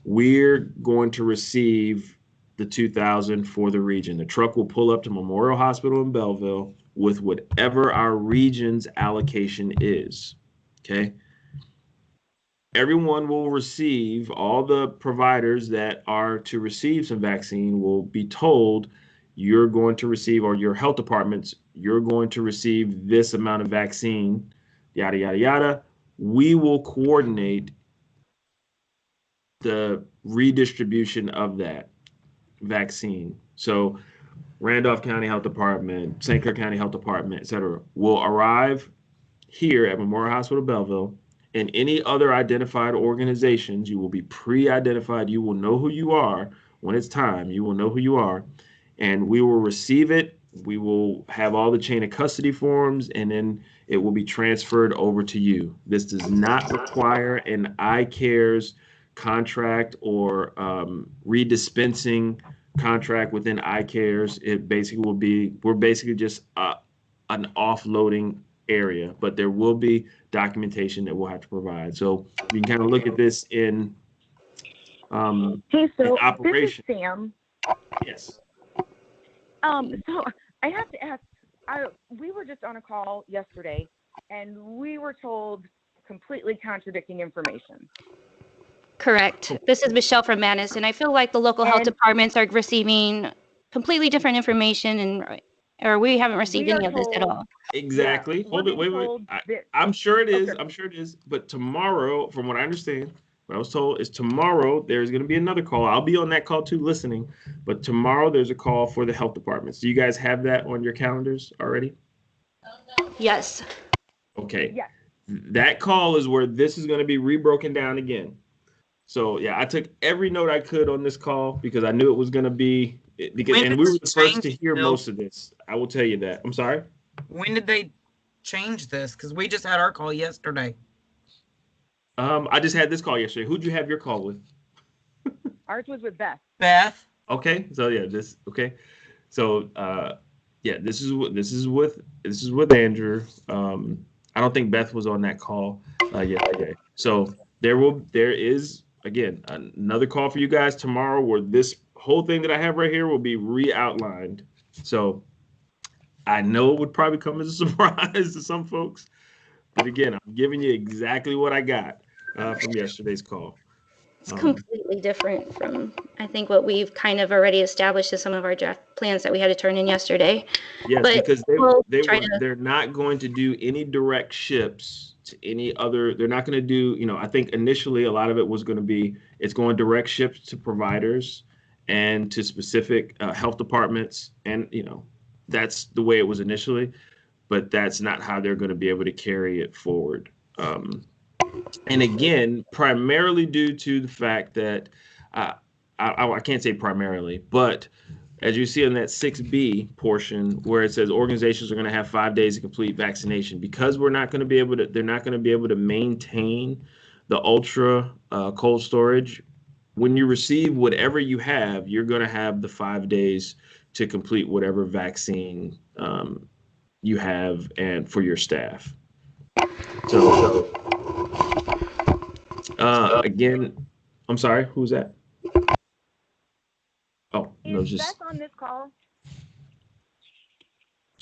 We're going to receive the 2,000 for the region. The truck will pull up to Memorial Hospital in Belleville with whatever our region's allocation is. Okay. Everyone will receive, all the providers that are to receive some vaccine will be told, you're going to receive, or your health departments, you're going to receive this amount of vaccine, yada, yada, yada. We will coordinate the redistribution of that vaccine. So Randolph County Health Department, St. Clair County Health Department, et cetera, will arrive here at Memorial Hospital Belleville, and any other identified organizations, you will be pre-identified. You will know who you are when it's time. You will know who you are, and we will receive it. We will have all the chain of custody forms, and then it will be transferred over to you. This does not require an iCares contract or redispensing contract within iCares. It basically will be, we're basically just an offloading area, but there will be documentation that we'll have to provide. So you can kind of look at this in
Hey, so
operation.
this is Sam.
Yes.
So I have to ask, we were just on a call yesterday and we were told completely contradicting information.
Correct. This is Michelle from Manus, and I feel like the local health departments are receiving completely different information, or we haven't received any of this at all.
Exactly.
Yeah,
Hold it. Wait. I'm sure it is. Okay. I'm sure it is. But tomorrow, from what I understand, what I was told is tomorrow there's going to be another call. I'll be on that call too, listening. But tomorrow there's a call for the health departments. Do you guys have that on your calendars already?
Yes.
Okay.
Yes.
That call is where this is going to be rebroken down again. So yeah, I took every note I could on this call because I knew it was going to be, because, and we were the first to hear most of this. I will tell you that. I'm sorry.
When did they change this? Because we just had our call yesterday.
I just had this call yesterday. Who'd you have your call with?
Ours was with Beth.
Beth.
Okay. So yeah, okay. So yeah, this is with Andrew. I don't think Beth was on that call yesterday. So there is again another call for you guys tomorrow where this whole thing that I have right here will be re-outlined. So I know it would probably come as a surprise to some folks, but again, I'm giving you exactly what I got from yesterday's call.
It's completely different from, I think, what we've kind of already established as some of our draft plans that we had to turn in yesterday.
Yes,
but
because they're not going to do any direct ships to any other. They're not going to do, I think initially a lot of it was going to be, it's going direct ships to providers and to specific health departments. And, that's the way it was initially, but that's not how they're going to be able to carry it forward. And again, primarily due to the fact that I can't say primarily, but as you see in that 6B portion where it says organizations are going to have 5 days to complete vaccination, because they're not going to be able to maintain the ultra cold storage. When you receive whatever you have, you're going to have the 5 days to complete whatever vaccine you have and for your staff. So again, I'm sorry, who's that? Oh, no,
Is
just
Beth on this call?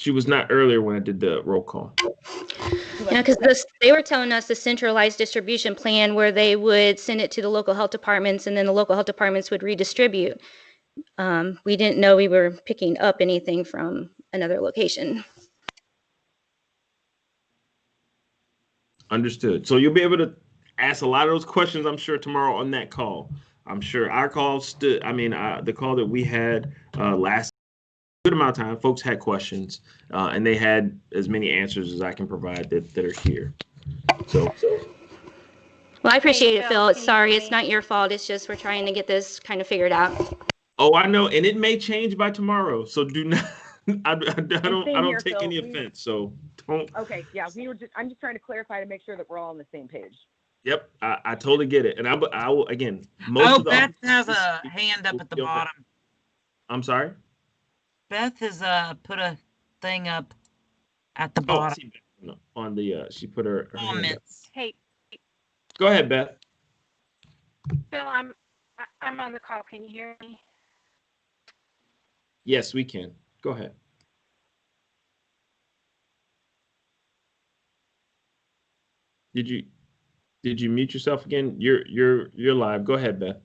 She was not earlier when I did the roll call.
Yeah, because they were telling us the centralized distribution plan where they would send it to the local health departments and then the local health departments would redistribute. We didn't know we were picking up anything from another location.
Understood. So you'll be able to ask a lot of those questions, I'm sure, tomorrow on that call. I'm sure our call stood, the call that we had last good amount of time, folks had questions and they had as many answers as I can provide that are here. So.
Well, I appreciate it, Phil. Sorry, it's not your fault. It's just we're trying to get this kind of figured out.
Oh, I know, and it may change by tomorrow. So do not. I don't take any offense. So don't.
Okay, yeah, I'm just trying to clarify to make sure that we're all on the same page.
Yep, I totally get it, and I will again.
Beth has a hand up at the bottom.
I'm sorry.
Beth has put a thing up at the bottom.
On the she put her
comments.
Hey.
Go ahead, Beth.
Phil, I'm on the call. Can you hear me?
Yes, we can. Go ahead. Did you mute yourself again? You're live. Go ahead, Beth.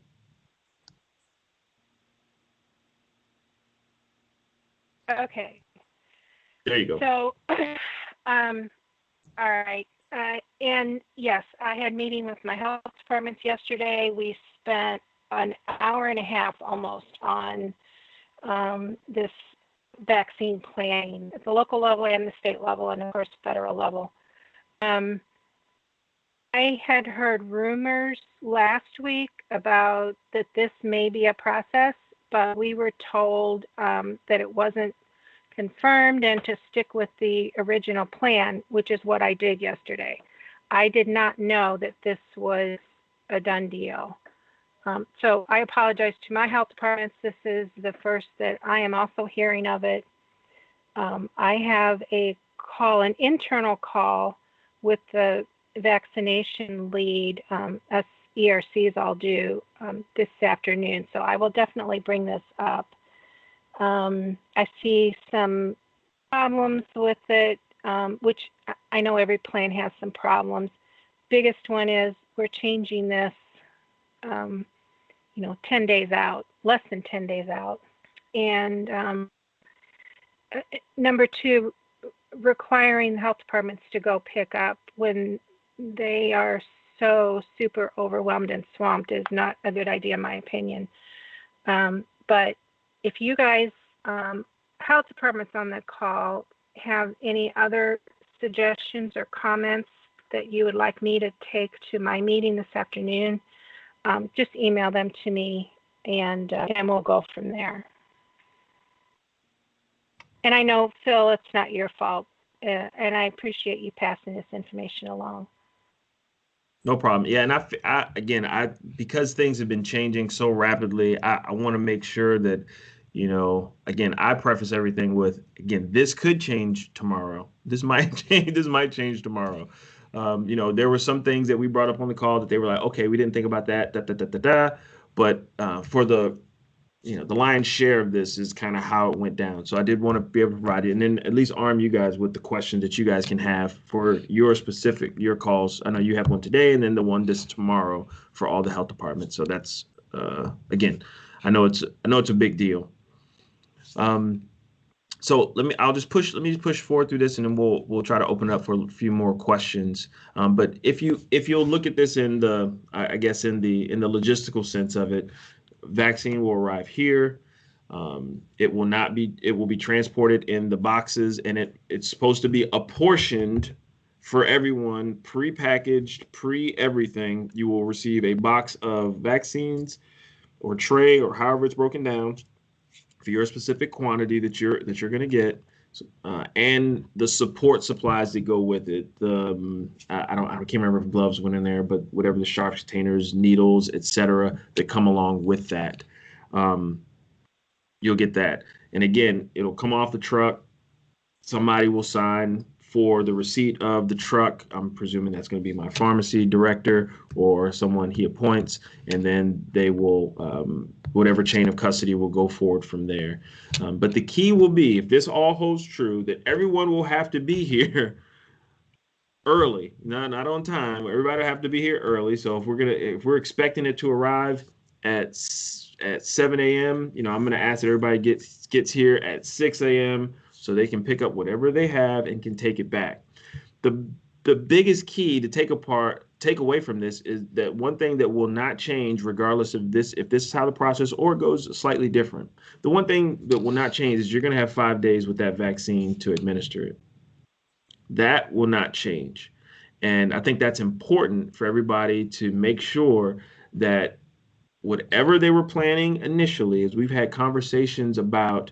Okay.
There you go.
So, all right. And yes, I had a meeting with my health departments yesterday. We spent an hour and a half almost on this vaccine planning at the local level and the state level, and of course, federal level. I had heard rumors last week about that this may be a process, but we were told that it wasn't confirmed and to stick with the original plan, which is what I did yesterday. I did not know that this was a done deal. So I apologize to my health departments. This is the first that I am also hearing of it. I have an internal call with the vaccination lead, us ERCs all do this afternoon. So I will definitely bring this up. I see some problems with it, which I know every plan has some problems. Biggest one is we're changing this, 10 days out, less than 10 days out. And number two, requiring health departments to go pick up when they are so super overwhelmed and swamped is not a good idea, in my opinion. But if you guys, health departments on the call, have any other suggestions or comments that you would like me to take to my meeting this afternoon, just email them to me and we'll go from there. And I know, Phil, it's not your fault, and I appreciate you passing this information along.
No problem. Yeah, and I because things have been changing so rapidly, I want to make sure that, again, I preface everything with, again, this could change tomorrow. This might change. This might change tomorrow. There were some things that we brought up on the call that they were like, okay, we didn't think about that. But for the lion's share of this is kind of how it went down. So I did want to be able to provide it and then at least arm you guys with the questions that you guys can have for your calls. I know you have one today and then the one this tomorrow for all the health departments. So that's, again, I know it's a big deal. So let me just push forward through this and then we'll try to open up for a few more questions. But if you'll look at this in the logistical sense of it, vaccine will arrive here. It will be transported in the boxes and it's supposed to be apportioned for everyone, pre-packaged, pre-everything. You will receive a box of vaccines or tray or however it's broken down for your specific quantity that you're going to get, and the support supplies that go with it. I can't remember if gloves went in there, but whatever the sharps containers, needles, etc., that come along with that, you'll get that. And again, it'll come off the truck. Somebody will sign for the receipt of the truck. I'm presuming that's going to be my pharmacy director or someone he appoints, and then they will whatever chain of custody will go forward from there. But the key will be, if this all holds true, that everyone will have to be here early, not on time. Everybody will have to be here early. So if we're expecting it to arrive at 7 a.m., I'm going to ask that everybody gets here at 6 a.m. so they can pick up whatever they have and can take it back. The biggest key to take away from this is that one thing that will not change regardless of this, if this is how the process or it goes slightly different. The one thing that will not change is you're going to have 5 days with that vaccine to administer it. That will not change. And I think that's important for everybody to make sure that whatever they were planning initially, as we've had conversations about,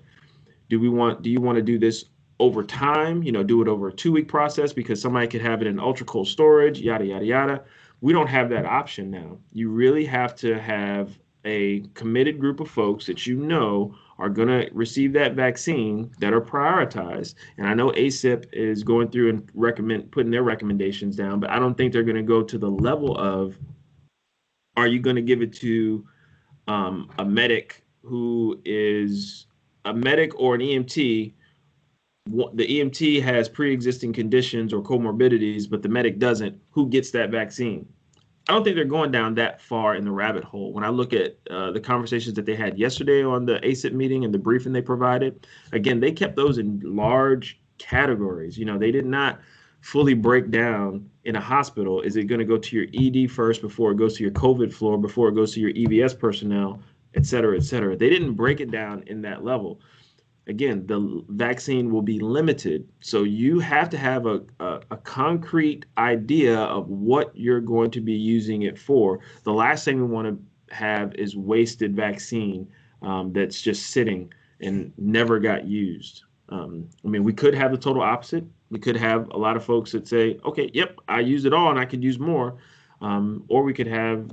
do you want to do this over time, do it over a 2-week process because somebody could have it in ultra cold storage, yada, yada, yada. We don't have that option now. You really have to have a committed group of folks that are going to receive that vaccine that are prioritized. And I know ACIP is going through and putting their recommendations down, but I don't think they're going to go to the level of, are you going to give it to a medic who is a medic or an EMT? The EMT has pre-existing conditions or comorbidities, but the medic doesn't. Who gets that vaccine? I don't think they're going down that far in the rabbit hole. When I look at the conversations that they had yesterday on the ACIP meeting and the briefing they provided, again, they kept those in large categories. They did not fully break down in a hospital. Is it going to go to your ED first before it goes to your COVID floor, before it goes to your EVS personnel, et cetera, et cetera? They didn't break it down in that level. Again, the vaccine will be limited. So you have to have a concrete idea of what you're going to be using it for. The last thing we want to have is wasted vaccine that's just sitting and never got used. We could have the total opposite. We could have a lot of folks that say, okay, yep, I used it all and I could use more. Or we could have,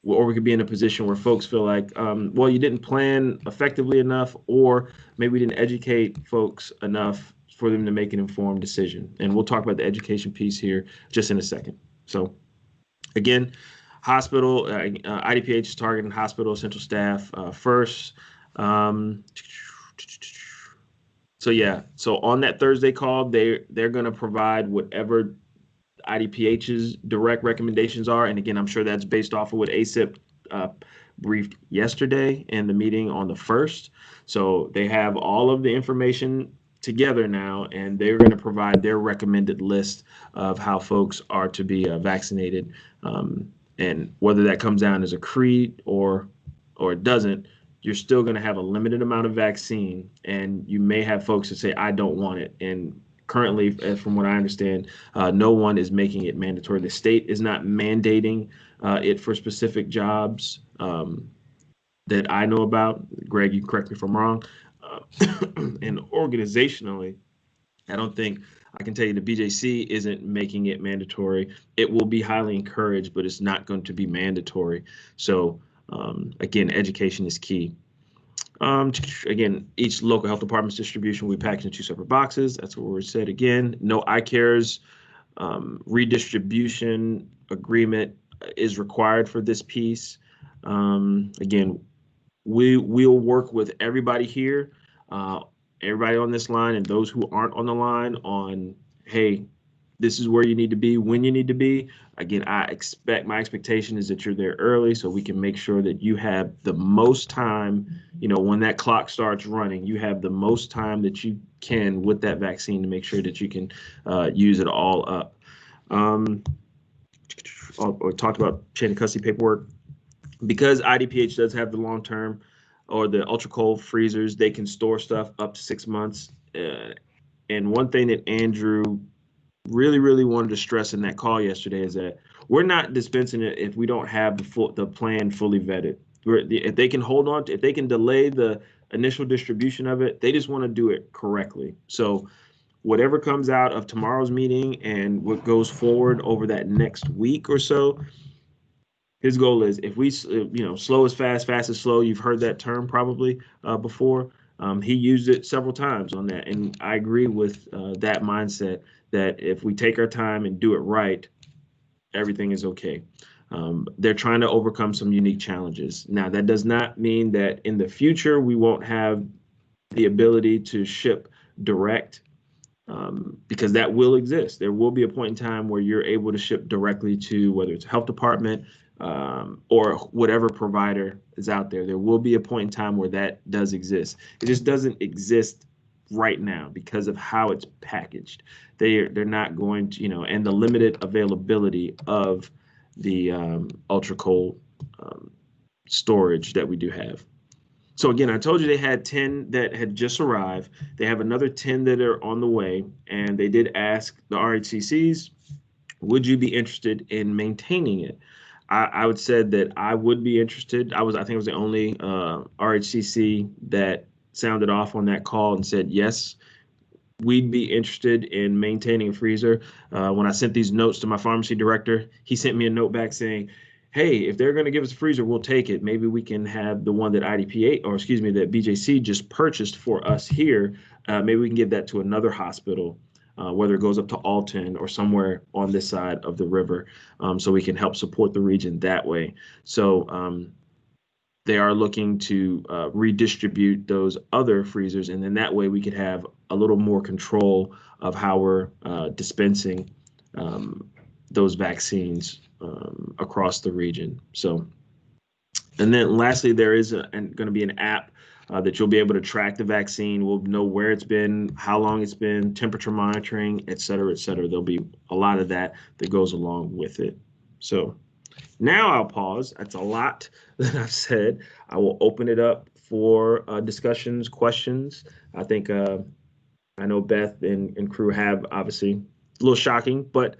or we could be in a position where folks feel like, well, you didn't plan effectively enough, or maybe we didn't educate folks enough for them to make an informed decision. And we'll talk about the education piece here just in a second. So again, hospital, IDPH is targeting hospital central staff first. So on that Thursday call, they're going to provide whatever IDPH's direct recommendations are. And again, I'm sure that's based off of what ACIP briefed yesterday in the meeting on the 1st. So they have all of the information together now, and they're going to provide their recommended list of how folks are to be vaccinated. And whether that comes down as a creed or it doesn't, you're still going to have a limited amount of vaccine, and you may have folks that say, I don't want it. And currently, from what I understand, no one is making it mandatory. The state is not mandating it for specific jobs that I know about. Greg, you can correct me if I'm wrong. And organizationally, I don't think I can tell you the BJC isn't making it mandatory. It will be highly encouraged, but it's not going to be mandatory. So again, education is key. Again, each local health department's distribution will be packaged in 2 separate boxes. That's what we said again. No iCares redistribution agreement is required for this piece. Again, we'll work with everybody here, everybody on this line, and those who aren't on the line on, hey, this is where you need to be, when you need to be. Again, my expectation is that you're there early so we can make sure that you have the most time, when that clock starts running, you have the most time that you can with that vaccine to make sure that you can use it all up. I talked about chain of custody paperwork. Because IDPH does have the long-term or the ultra-cold freezers, they can store stuff up to 6 months. And one thing that Andrew really wanted to stress in that call yesterday is that we're not dispensing it if we don't have the plan fully vetted. If they can hold on to, if they can delay the initial distribution of it, they just want to do it correctly. So whatever comes out of tomorrow's meeting and what goes forward over that next week or so, his goal is, if we, slow is fast, fast is slow. You've heard that term probably before. He used it several times on that. And I agree with that mindset that if we take our time and do it right, everything is okay. They're trying to overcome some unique challenges. Now, that does not mean that in the future we won't have the ability to ship direct, because that will exist. There will be a point in time where you're able to ship directly to whether it's a health department or whatever provider is out there. There will be a point in time where that does exist. It just doesn't exist right now because of how it's packaged. They're not going to, and the limited availability of the ultra cold storage that we do have. So again, I told you they had 10 that had just arrived. They have another 10 that are on the way, and they did ask the RHCCs, would you be interested in maintaining it? I would said that I would be interested. I think I was the only RHCC that sounded off on that call and said, yes, we'd be interested in maintaining a freezer. When I sent these notes to my pharmacy director, he sent me a note back saying, hey, if they're going to give us a freezer, we'll take it. Maybe we can have the one that that BJC just purchased for us here. Maybe we can give that to another hospital, whether it goes up to Alton or somewhere on this side of the river, so we can help support the region that way. So they are looking to redistribute those other freezers, and then that way we could have a little more control of how we're dispensing those vaccines across the region. So, and then lastly, there is going to be an app that you'll be able to track the vaccine. We'll know where it's been, how long it's been, temperature monitoring, et cetera, et cetera. There'll be a lot of that goes along with it. So now I'll pause. That's a lot that I've said. I will open it up for discussions, questions. I think I know Beth and crew have obviously a little shocking, but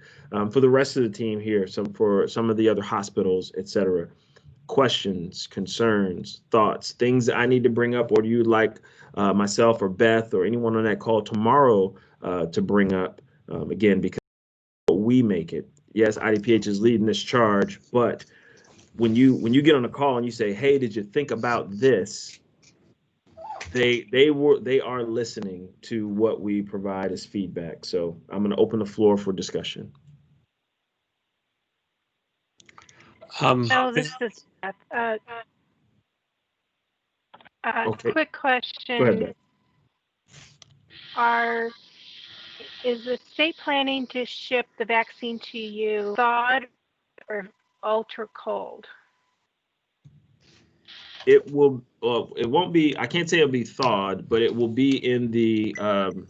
for the rest of the team here, for some of the other hospitals, et cetera, questions, concerns, thoughts, things that I need to bring up, or do you like myself or Beth or anyone on that call tomorrow to bring up, again, because we make it. Yes, IDPH is leading this charge, but when you get on a call and you say, hey, did you think about this? They are listening to what we provide as feedback. So I'm going to open the floor for discussion.
This is Beth.
Okay.
Quick question.
Go ahead, Beth.
Is the state planning to ship the vaccine to you thawed or ultra cold?
It will. It won't be. I can't say it'll be thawed, but it will be in the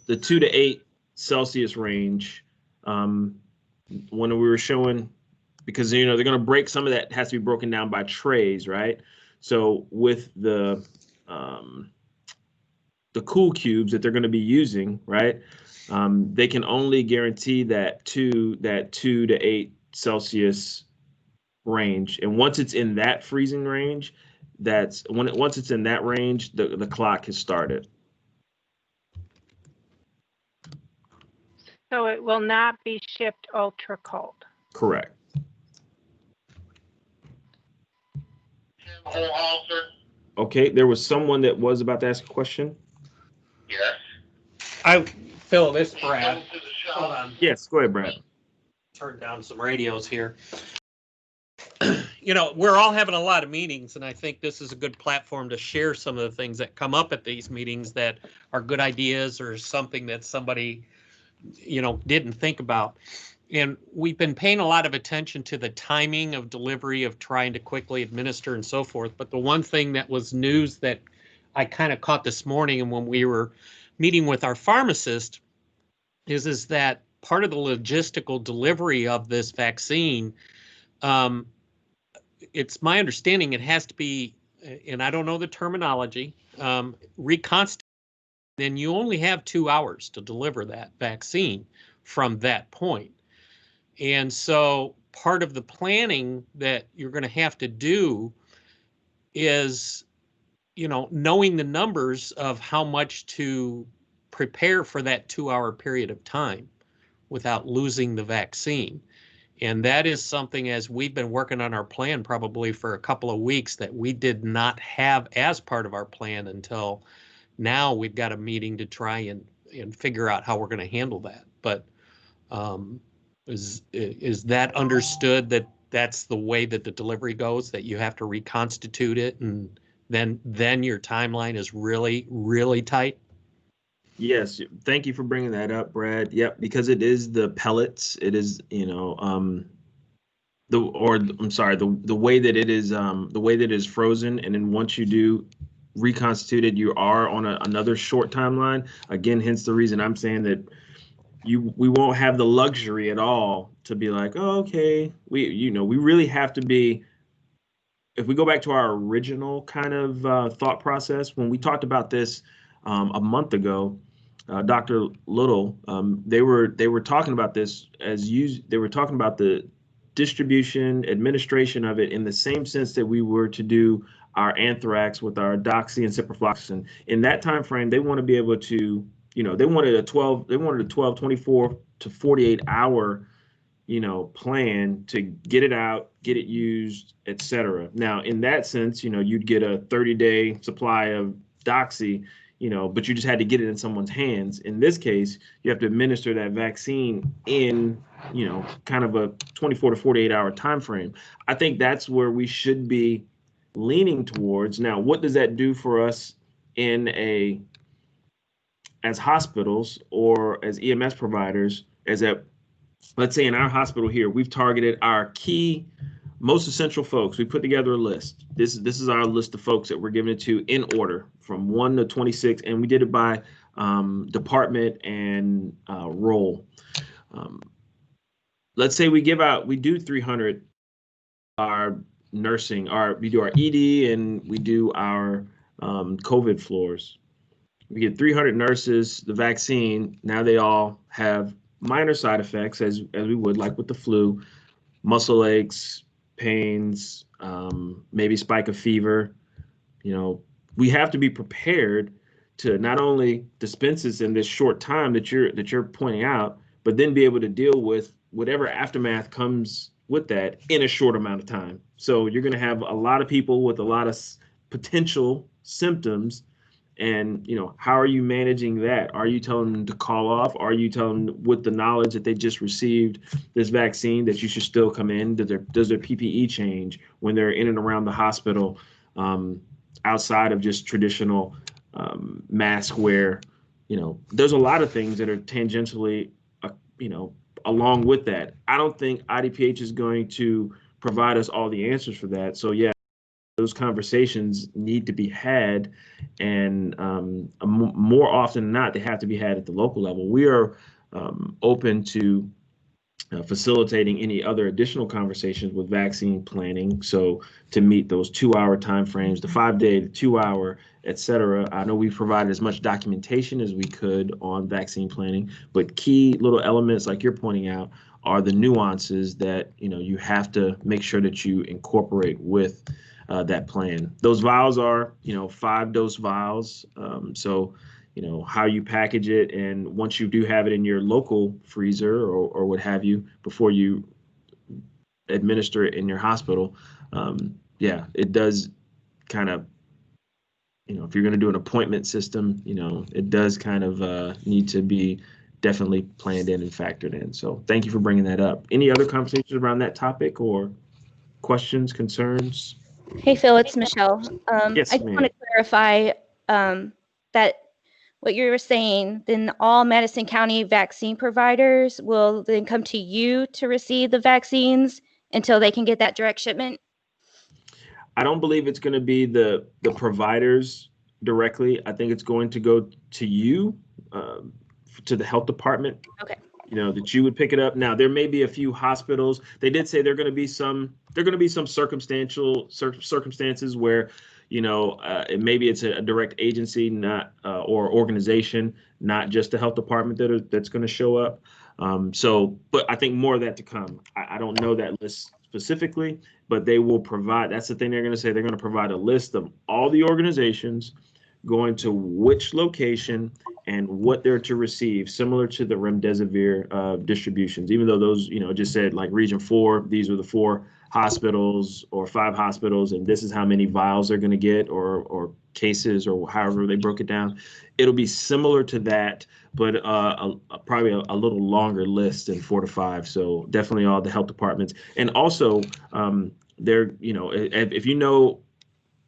2 to 8 Celsius range. When we were showing, because they're going to break some of that has to be broken down by trays, right? So with the cool cubes that they're going to be using, right? They can only guarantee that 2 to 8 Celsius range, and once it's in that freezing range, once it's in that range, the clock has started.
So it will not be shipped ultra cold.
Correct. Okay, there was someone that was about to ask a question.
Yes. Phil, this is Brad. Hold on.
Yes, go ahead, Brad.
Turn down some radios here. We're all having a lot of meetings, and I think this is a good platform to share some of the things that come up at these meetings that are good ideas or something that somebody, didn't think about. And we've been paying a lot of attention to the timing of delivery of trying to quickly administer and so forth. But the one thing that was news that I kind of caught this morning, and when we were meeting with our pharmacist, is that part of the logistical delivery of this vaccine, it's my understanding it has to be, and I don't know the terminology, reconstituted. Then you only have 2 hours to deliver that vaccine from that point. And so part of the planning that you're going to have to do is, knowing the numbers of how much to prepare for that 2-hour period of time without losing the vaccine. And that is something, as we've been working on our plan probably for a couple of weeks, that we did not have as part of our plan until now. We've got a meeting to try and figure out how we're going to handle that. But is that understood, that that's the way that the delivery goes, that you have to reconstitute it, and then your timeline is really, really tight?
Yes, thank you for bringing that up, Brad. Yep, because it is the pellets. It is, you know, the way that it is, the way that it is frozen, and then once you do reconstitute it, you are on another short timeline. Again, hence the reason I'm saying that we won't have the luxury at all to be like, oh, okay, we really have to be. If we go back to our original kind of thought process when we talked about this a month ago, Dr. Little, they were talking about this they were talking about the distribution, administration of it in the same sense that we were to do our anthrax with our doxy and ciprofloxacin. In that time frame, they want to be able to, they wanted a 12, 24 to 48 hour, plan to get it out, get it used, etc. Now, in that sense, you'd get a 30-day supply of doxy, but you just had to get it in someone's hands. In this case, you have to administer that vaccine in, kind of a 24 to 48 hour time frame. I think that's where we should be leaning towards. Now, what does that do for us as hospitals or as EMS providers? Let's say in our hospital here, we've targeted our key, most essential folks. We put together a list. This is our list of folks that we're giving it to in order from 1 to 26, and we did it by department and role. Let's say we do 300 our nursing, we do our ED and we do our COVID floors. We get 300 nurses, the vaccine. Now they all have minor side effects as we would, like with the flu, muscle aches, pains, maybe spike of fever. We have to be prepared to not only dispense this in this short time that you're pointing out, but then be able to deal with whatever aftermath comes with that in a short amount of time. So you're going to have a lot of people with a lot of potential symptoms. And, how are you managing that? Are you telling them to call off? Are you telling them with the knowledge that they just received this vaccine that you should still come in? Does their PPE change when they're in and around the hospital, outside of just traditional mask wear? There's a lot of things that are tangentially, along with that. I don't think IDPH is going to provide us all the answers for that. So, yeah. Those conversations need to be had, and more often than not, they have to be had at the local level. We are open to facilitating any other additional conversations with vaccine planning. So to meet those 2-hour timeframes, the 5-day, the 2-hour, et cetera. I know we've provided as much documentation as we could on vaccine planning, but key little elements like you're pointing out are the nuances that you have to make sure that you incorporate with that plan. Those vials are, 5-dose vials. So, how you package it, and once you do have it in your local freezer or what have you, before you administer it in your hospital, it does kind of, if you're going to do an appointment system, it does kind of need to be definitely planned in and factored in. So thank you for bringing that up. Any other conversations around that topic or questions, concerns?
Hey, Phil, it's Michelle.
Yes,
I just want to clarify that what you were saying, then all Madison County vaccine providers will then come to you to receive the vaccines until they can get that direct shipment?
I don't believe it's going to be the providers directly. I think it's going to go to you, to the health department. Okay. That you would pick it up. Now, there may be a few hospitals. They did say there are going to be some circumstances where, maybe it's a direct agency, not or organization, not just the health department that's going to show up. But I think more of that to come. I don't know that list specifically, but they will provide. That's the thing they're going to say. They're going to provide a list of all the organizations going to which location and what they're to receive, similar to the remdesivir distributions. Even though those, just said like region 4, these are the 4 hospitals or 5 hospitals, and this is how many vials they're going to get, or cases, or however they broke it down. It'll be similar to that, but probably a little longer list than 4 to 5. So definitely all the health departments, and also they're, you know, if you know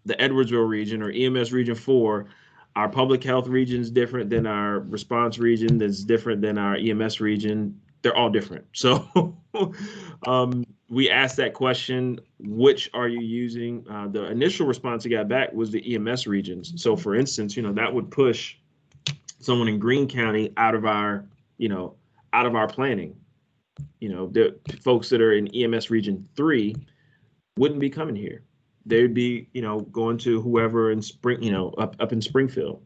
the Edwardsville region or EMS region 4, our public health region is different than our response region, that's different than our EMS region. They're all different. So we asked that question, which are you using? The initial response we got back was the EMS regions. So for instance, you know, that would push someone in Greene County out of our, you know, out of our planning. You know, the folks that are in EMS region 3 wouldn't be coming here. They'd be, you know, going to whoever in Spring, you know, up in Springfield,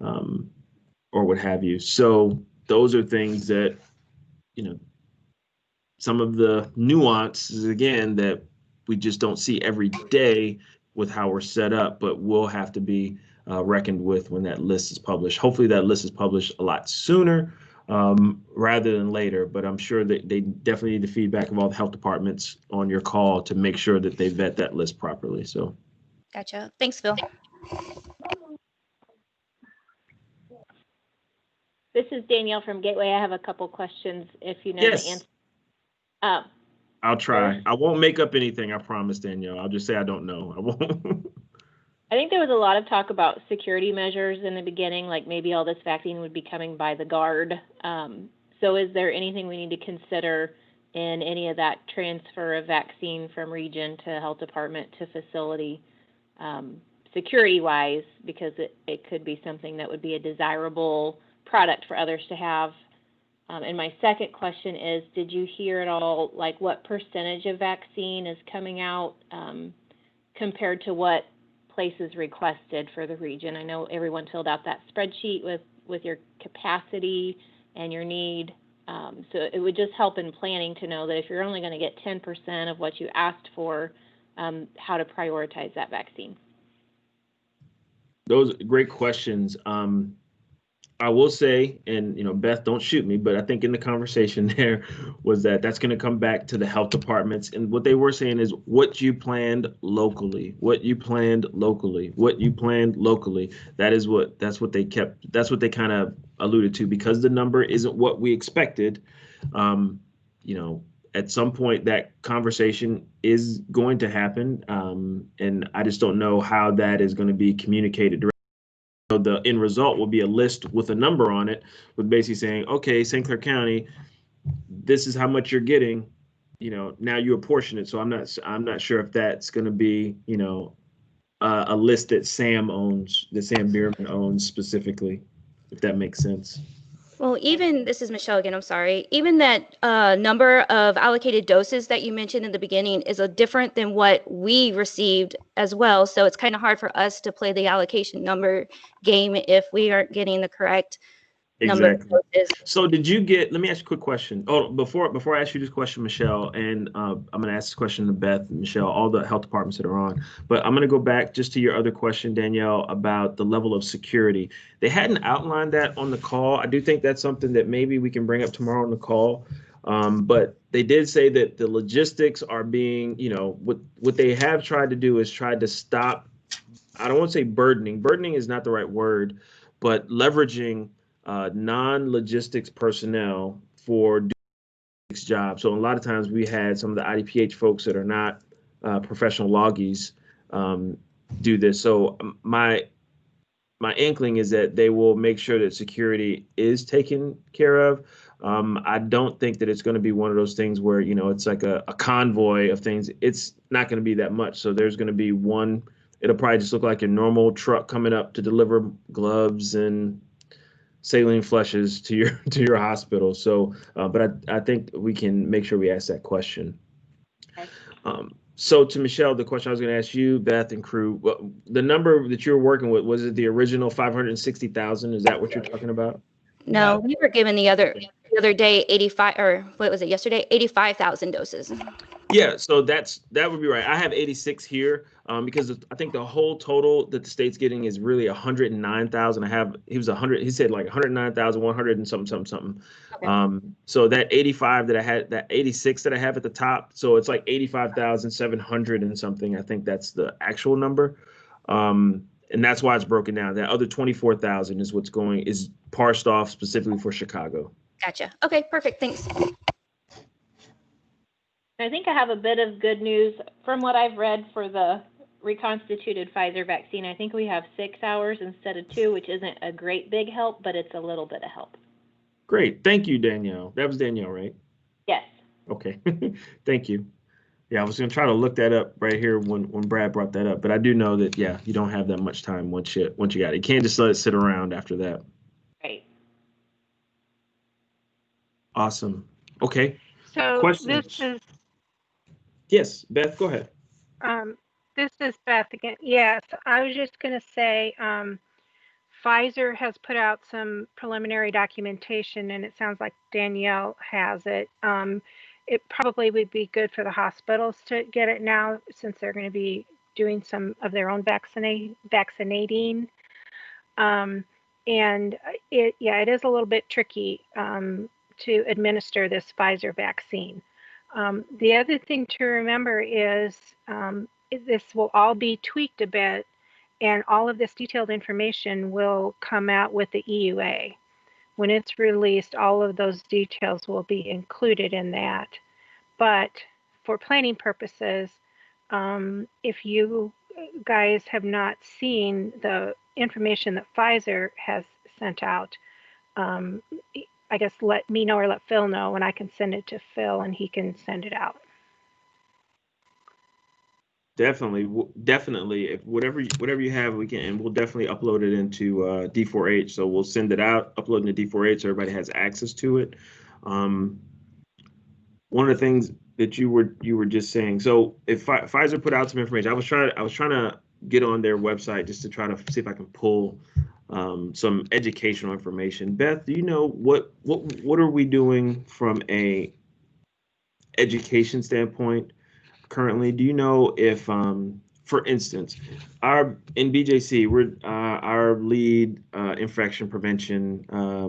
or what have you. So those are things that, you know, some of the nuances, again, that we just don't see every day with how we're set up, but will have to be reckoned with when that list is published. Hopefully that list is published a lot sooner rather than later, but I'm sure that they definitely need the feedback of all the health departments on your call to make sure that they vet that list properly. So.
Gotcha. Thanks, Phil.
This is Danielle from Gateway. I have a couple questions if you know
Yes.
the answer.
I'll try. I won't make up anything, I promise, Danielle. I'll just say I don't know. I won't.
I think there was a lot of talk about security measures in the beginning, like maybe all this vaccine would be coming by the guard. So is there anything we need to consider in any of that transfer of vaccine from region to health department to facility, security-wise, because it could be something that would be a desirable product for others to have? And my second question is, did you hear at all, like, what percentage of vaccine is coming out compared to what places requested for the region? I know everyone filled out that spreadsheet with your capacity and your need. So it would just help in planning to know that if you're only going to get 10% of what you asked for, how to prioritize that vaccine.
Those are great questions. I will say, and you know, Beth, don't shoot me, but I think in the conversation there was that that's going to come back to the health departments, and what they were saying is what you planned locally, what you planned locally, what you planned locally. That's what they kind of alluded to, because the number isn't what we expected. You know, at some point that conversation is going to happen, and I just don't know how that is going to be communicated directly. So the end result will be a list with a number on it, with basically saying, okay, St. Clair County, this is how much you're getting, you know, now you apportion it. So I'm not sure if that's going to be, you know, a list that Sam owns, that Sam Bierman owns specifically, if that makes sense.
Well, even, this is Michelle again, I'm sorry, even that number of allocated doses that you mentioned in the beginning is different than what we received as well. So it's kind of hard for us to play the allocation number game if we aren't getting the correct number of doses.
So did you get, let me ask you a quick question. Oh, before I ask you this question, Michelle, and I'm going to ask this question to Beth and Michelle, all the health departments that are on, but I'm going to go back just to your other question, Danielle, about the level of security. They hadn't outlined that on the call. I do think that's something that maybe we can bring up tomorrow on the call. But they did say that the logistics are being, you know, what they have tried to do is try to stop, I don't want to say burdening is not the right word, but leveraging non-logistics personnel for doing this job. So a lot of times we had some of the IDPH folks that are not professional loggies do this. So my inkling is that they will make sure that security is taken care of. I don't think that it's going to be one of those things where, you know, it's like a convoy of things. It's not going to be that much. So there's going to be one, it'll probably just look like a normal truck coming up to deliver gloves and saline flushes to your hospital. So, but I think we can make sure we ask that question.
Okay.
So to Michelle, the question I was going to ask you, Beth and crew, the number that you were working with, was it the original 560,000? Is that what you're talking about?
No, we were given the other day 85, or what was it yesterday? 85,000 doses.
Yeah, so that would be right. I have 86 here because I think the whole total that the state's getting is really 109,000. He was 100. He said like 109,100 and something. So that 85 that I had, that 86 that I have at the top, so it's like 85,700 and something. I think that's the actual number, and that's why it's broken down. That other 24,000 is parsed off specifically for Chicago.
Gotcha. Okay, perfect. Thanks.
I think I have a bit of good news from what I've read for the reconstituted Pfizer vaccine. I think we have 6 hours instead of 2, which isn't a great big help, but it's a little bit of help.
Great. Thank you, Danielle. That was Danielle, right?
Yes.
Okay. Thank you. Yeah, I was going to try to look that up right here when Brad brought that up, but I do know that, yeah, you don't have that much time once you got it. You can't just let it sit around after that.
Right.
Awesome. Okay.
So
Questions?
this is
Yes, Beth, go ahead.
this is Beth again. Yes, I was just going to say Pfizer has put out some preliminary documentation, and it sounds like Danielle has it. It probably would be good for the hospitals to get it now, since they're going to be doing some of their own vaccinating. And it is a little bit tricky to administer this Pfizer vaccine. The other thing to remember is this will all be tweaked a bit, and all of this detailed information will come out with the EUA. When it's released, all of those details will be included in that. But for planning purposes, if you guys have not seen the information that Pfizer has sent out, I guess let me know or let Phil know, and I can send it to Phil and he can send it out.
Definitely. If whatever you have, we can, and we'll definitely upload it into D4H. So we'll send it out, upload it into D4H, so everybody has access to it. One of the things that you were just saying. So if Pfizer put out some information, I was trying to get on their website just to try to see if I can pull some educational information. Beth, do you know what are we doing from a education standpoint currently? Do you know if, for instance, in BJC, our lead infection prevention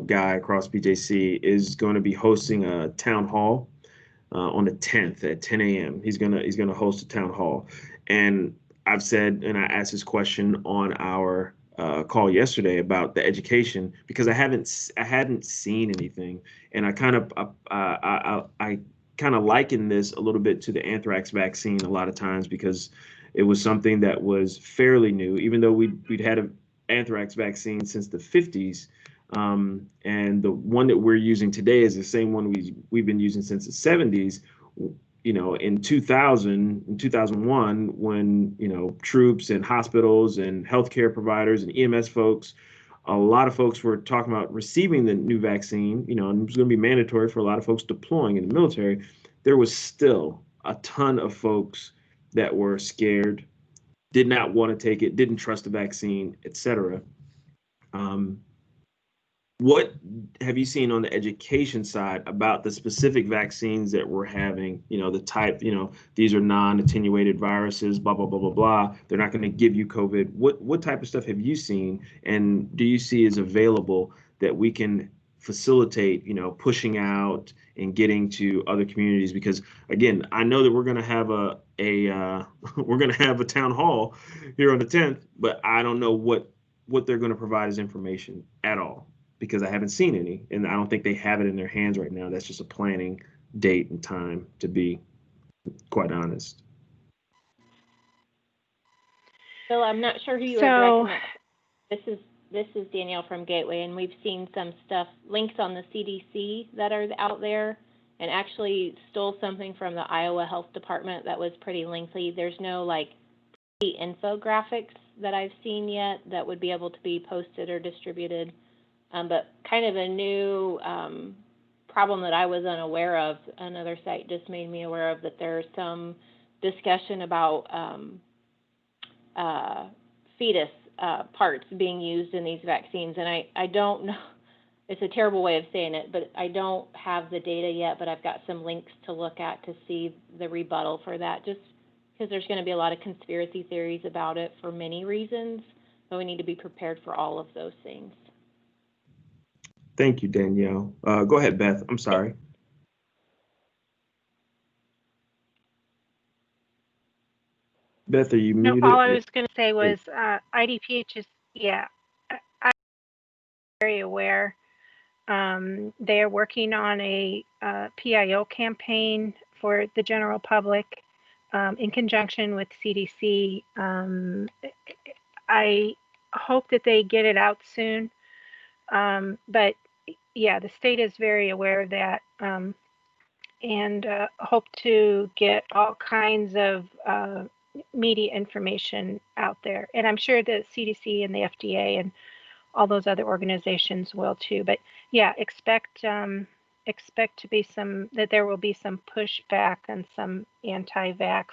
guy across BJC is going to be hosting a town hall on the 10th at 10 a.m. He's gonna host a town hall, and I've said, and I asked this question on our call yesterday about the education, because I hadn't seen anything, and I kind of liken this a little bit to the anthrax vaccine a lot of times, because it was something that was fairly new, even though we'd had an anthrax vaccine since the 50s. And the one that we're using today is the same one we've been using since the 70s. You know, in 2001, when, troops and hospitals and healthcare providers and EMS folks, a lot of folks were talking about receiving the new vaccine, and it was going to be mandatory for a lot of folks deploying in the military. There was still a ton of folks that were scared, did not want to take it, didn't trust the vaccine, etc. What have you seen on the education side about the specific vaccines that we're having? The type, these are non-attenuated viruses, blah, blah, blah, blah, blah. They're not going to give you COVID. What type of stuff have you seen, and do you see is available that we can facilitate, pushing out and getting to other communities? Because again, I know that we're going to have a town hall here on the 10th, but I don't know what they're going to provide as information at all, because I haven't seen any, and I don't think they have it in their hands right now. That's just a planning date and time, to be quite honest.
Phil, I'm not sure who you would recommend. This is Danielle from Gateway, and we've seen some stuff, links on the CDC that are out there, and actually stole something from the Iowa Health Department that was pretty lengthy. There's no infographics that I've seen yet that would be able to be posted or distributed. But kind of a new problem that I was unaware of, another site just made me aware of, that there's some discussion about fetus parts being used in these vaccines. And I don't know, it's a terrible way of saying it, but I don't have the data yet, but I've got some links to look at to see the rebuttal for that, just because there's going to be a lot of conspiracy theories about it for many reasons, but we need to be prepared for all of those things.
Thank you, Danielle. Go ahead, Beth. I'm sorry. Beth, are you
No,
muted?
all I was going to say was IDPH is, I'm very aware. They are working on a PIO campaign for the general public in conjunction with CDC. I hope that they get it out soon. But yeah, the state is very aware of that and hope to get all kinds of media information out there. And I'm sure the CDC and the FDA and all those other organizations will too. But yeah, expect to be that there will be some pushback and some anti-vax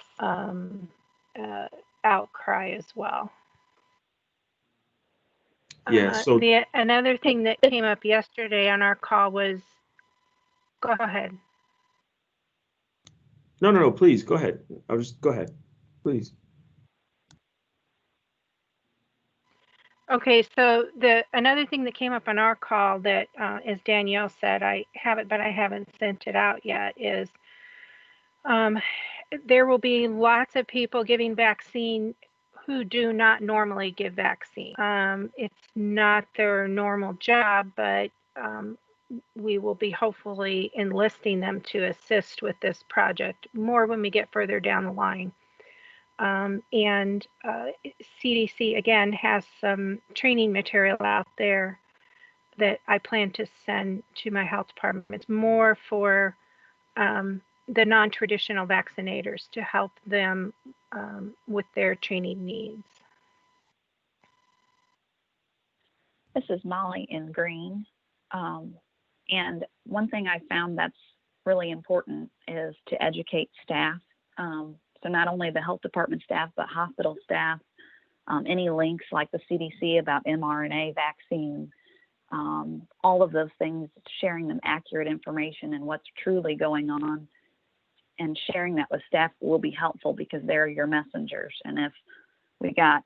outcry as well.
Yeah, so
another thing that came up yesterday on our call was, go ahead.
No, please go ahead. Go ahead, please.
Okay, so another thing that came up on our call that, as Danielle said, I have it, but I haven't sent it out yet, is there will be lots of people giving vaccine who do not normally give vaccine. It's not their normal job, but we will be hopefully enlisting them to assist with this project more when we get further down the line. And CDC, again, has some training material out there that I plan to send to my health department. It's more for the non-traditional vaccinators to help them with their training needs.
This is Molly in Green. And one thing I found that's really important is to educate staff. So not only the health department staff, but hospital staff, any links like the CDC about mRNA vaccine, all of those things, sharing them accurate information and what's truly going on, and sharing that with staff will be helpful because they're your messengers. And if we got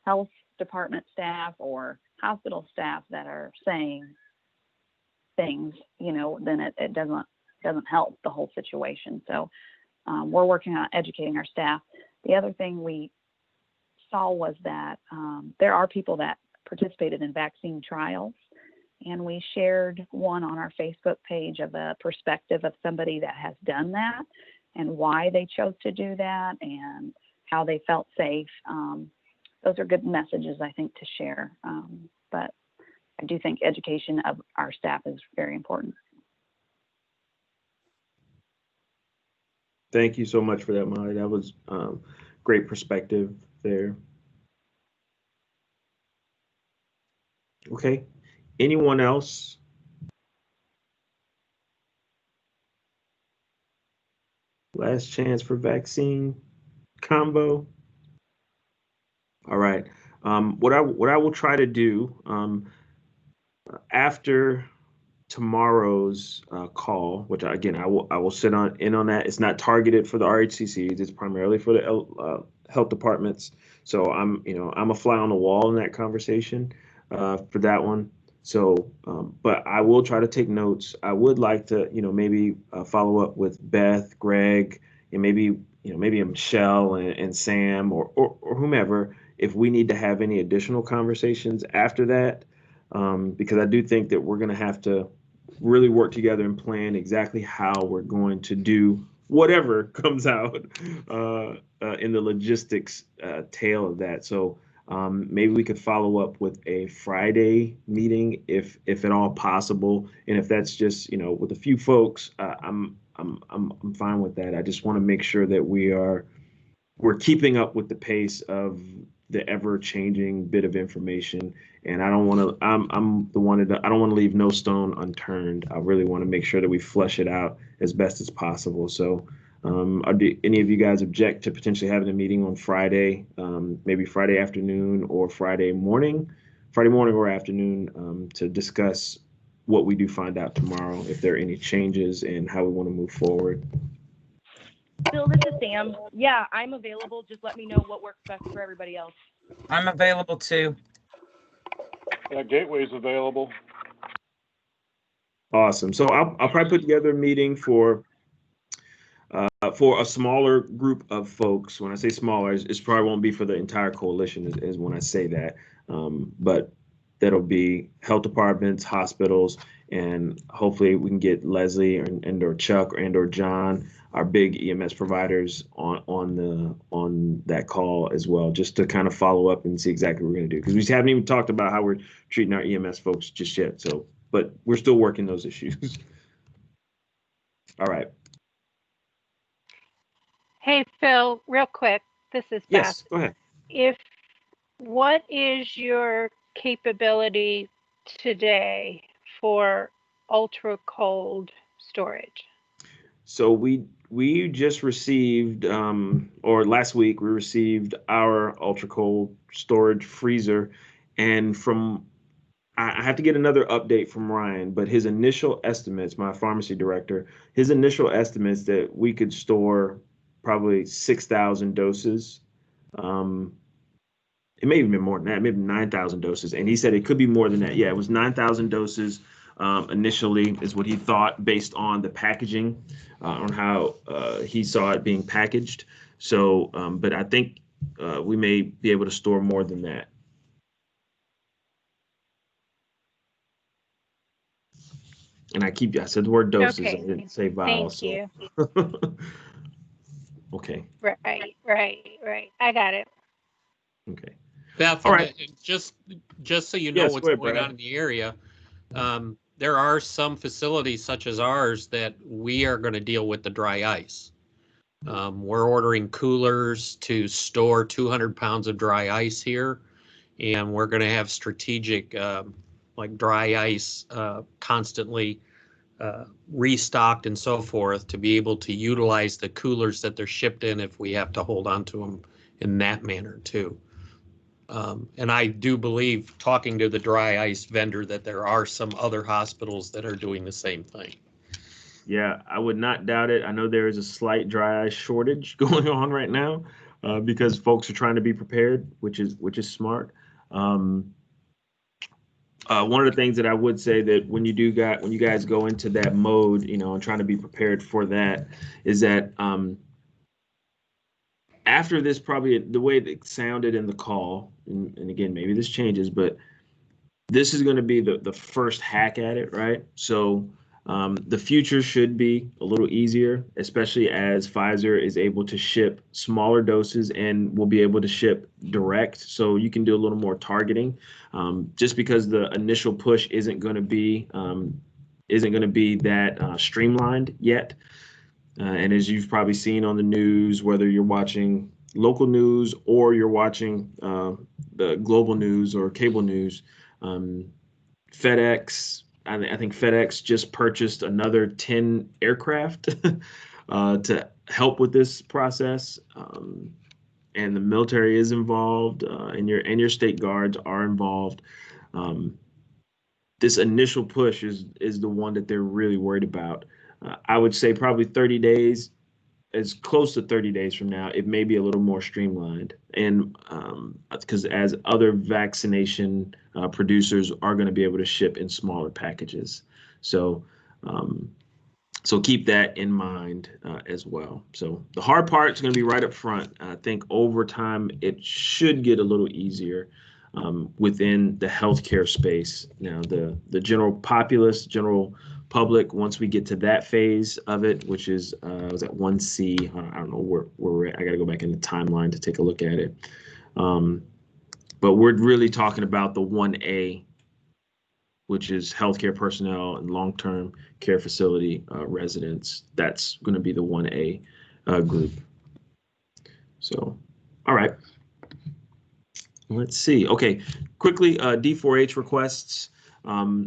health department staff or hospital staff that are saying things, then it doesn't help the whole situation. So we're working on educating our staff. The other thing we saw was that there are people that participated in vaccine trials, and we shared one on our Facebook page of a perspective of somebody that has done that and why they chose to do that and how they felt safe. Those are good messages, I think, to share. But I do think education of our staff is very important.
Thank you so much for that, Molly. That was great perspective there. Okay, anyone else? Last chance for vaccine combo. All right. What I will try to do after tomorrow's call, which again I will sit in on that. It's not targeted for the RHCCs. It's primarily for the health departments. So I'm a fly on the wall in that conversation for that one. So, but I will try to take notes. I would like to maybe follow up with Beth, Greg, and maybe Michelle and Sam or whomever if we need to have any additional conversations after that, because I do think that we're going to have to really work together and plan exactly how we're going to do whatever comes out in the logistics tail of that. So maybe we could follow up with a Friday meeting if at all possible, and if that's just with a few folks, I'm fine with that. I just want to make sure that we're keeping up with the pace of the ever-changing bit of information, and I don't want to. I'm the one that I don't want to leave no stone unturned. I really want to make sure that we flesh it out as best as possible. So, do any of you guys object to potentially having a meeting on Friday, maybe Friday afternoon or Friday morning or afternoon, to discuss what we do find out tomorrow, if there are any changes and how we want to move forward.
Bill, this is Sam. Yeah, I'm available. Just let me know what works best for everybody else.
I'm available too.
Yeah, Gateway's available.
Awesome. So I'll probably put together a meeting for a smaller group of folks. When I say smaller, it's probably won't be for the entire coalition is when I say that. But that'll be health departments, hospitals, and hopefully we can get Leslie and or Chuck or John, our big EMS providers, on that call as well, just to kind of follow up and see exactly what we're going to do, because we haven't even talked about how we're treating our EMS folks just yet. So, but we're still working those issues. All right.
Hey, Phil, real quick, this is Beth.
Yes, go ahead.
What is your capability today for ultra cold storage?
So we just received, or last week we received our ultra cold storage freezer, and I have to get another update from Ryan, but his initial estimates, my pharmacy director, his initial estimates that we could store probably 6,000 doses. It may even be more than that, maybe 9,000 doses. And he said it could be more than that. Yeah, it was 9,000 doses initially is what he thought based on the packaging, on how he saw it being packaged. So, but I think we may be able to store more than that. And I said the word doses,
Okay.
I didn't say vials.
Thank
so.
you.
Okay.
Right. I got it.
Okay.
Beth,
all right.
Just so you know
Yes,
what's
go ahead,
going
Brad.
on in the area, there are some facilities such as ours that we are going to deal with the dry ice. We're ordering coolers to store 200 pounds of dry ice here, and we're going to have strategic like dry ice constantly restocked and so forth to be able to utilize the coolers that they're shipped in if we have to hold on to them in that manner too. And I do believe, talking to the dry ice vendor, that there are some other hospitals that are doing the same thing.
Yeah, I would not doubt it. I know there is a slight dry ice shortage going on right now because folks are trying to be prepared, which is smart. One of the things that I would say that when you guys go into that mode, and trying to be prepared for that, is that after this, probably the way it sounded in the call, and again, maybe this changes, but this is going to be the first hack at it, right? So the future should be a little easier, especially as Pfizer is able to ship smaller doses and will be able to ship direct. So you can do a little more targeting, just because the initial push isn't going to be that streamlined yet. And as you've probably seen on the news, whether you're watching local news or you're watching the global news or cable news, FedEx, I think FedEx just purchased another 10 aircraft to help with this process. And the military is involved, and your state guards are involved. This initial push is the one that they're really worried about. I would say probably 30 days, as close to 30 days from now, it may be a little more streamlined. And because as other vaccination producers are going to be able to ship in smaller packages. So keep that in mind as well. So the hard part is going to be right up front. I think over time, it should get a little easier within the healthcare space. Now, the general populace, general public, once we get to that phase of it, which is was at 1C, I don't know where we're at. I got to go back in the timeline to take a look at it. But we're really talking about the 1A, which is healthcare personnel and long-term care facility residents. That's going to be the 1A group. So, all right. Let's see. Okay, quickly, D4H requests.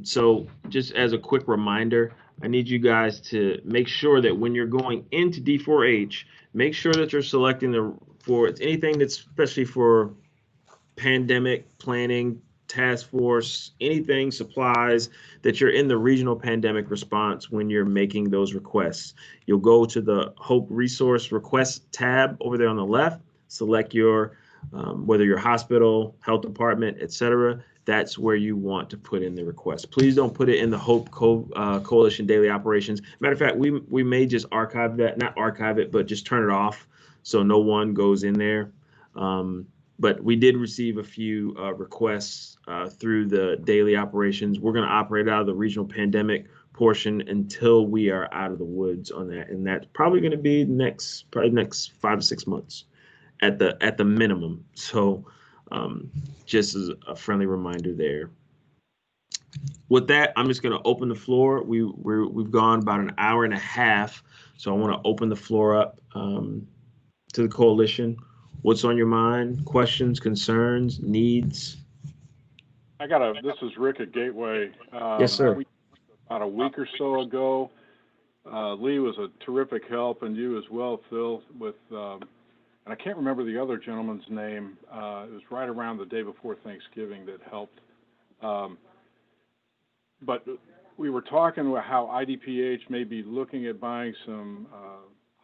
So just as a quick reminder, I need you guys to make sure that when you're going into D4H, make sure that you're selecting for anything that's especially for pandemic planning, task force, anything, supplies, that you're in the regional pandemic response when you're making those requests. You'll go to the Hope Resource Request tab over there on the left, select your, whether your hospital, health department, etc. That's where you want to put in the request. Please don't put it in the Hope Coalition Daily Operations. Matter of fact, we may just archive that, not archive it, but just turn it off so no one goes in there. But we did receive a few requests through the daily operations. We're going to operate out of the regional pandemic portion until we are out of the woods on that, and that's probably going to be next 5 to 6 months at the minimum. So just as a friendly reminder there. With that, I'm just going to open the floor. We've gone about an hour and a half, so I want to open the floor up to the coalition. What's on your mind? Questions, concerns, needs?
This is Rick at Gateway.
Yes, sir.
About a week or so ago, Lee was a terrific help, and you as well, Phil, with, and I can't remember the other gentleman's name. It was right around the day before Thanksgiving that helped. But we were talking about how IDPH may be looking at buying some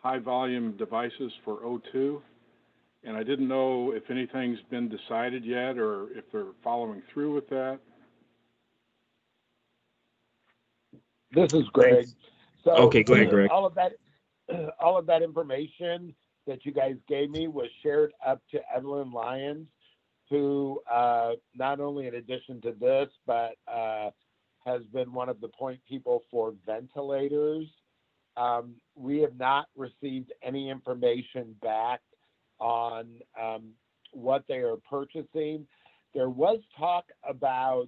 high volume devices for O2. And I didn't know if anything's been decided yet or if they're following through with that.
This is Greg. So,
okay, go ahead, Greg.
All of that information that you guys gave me was shared up to Evelyn Lyons, who not only in addition to this, but has been one of the point people for ventilators. We have not received any information back on what they are purchasing. There was talk about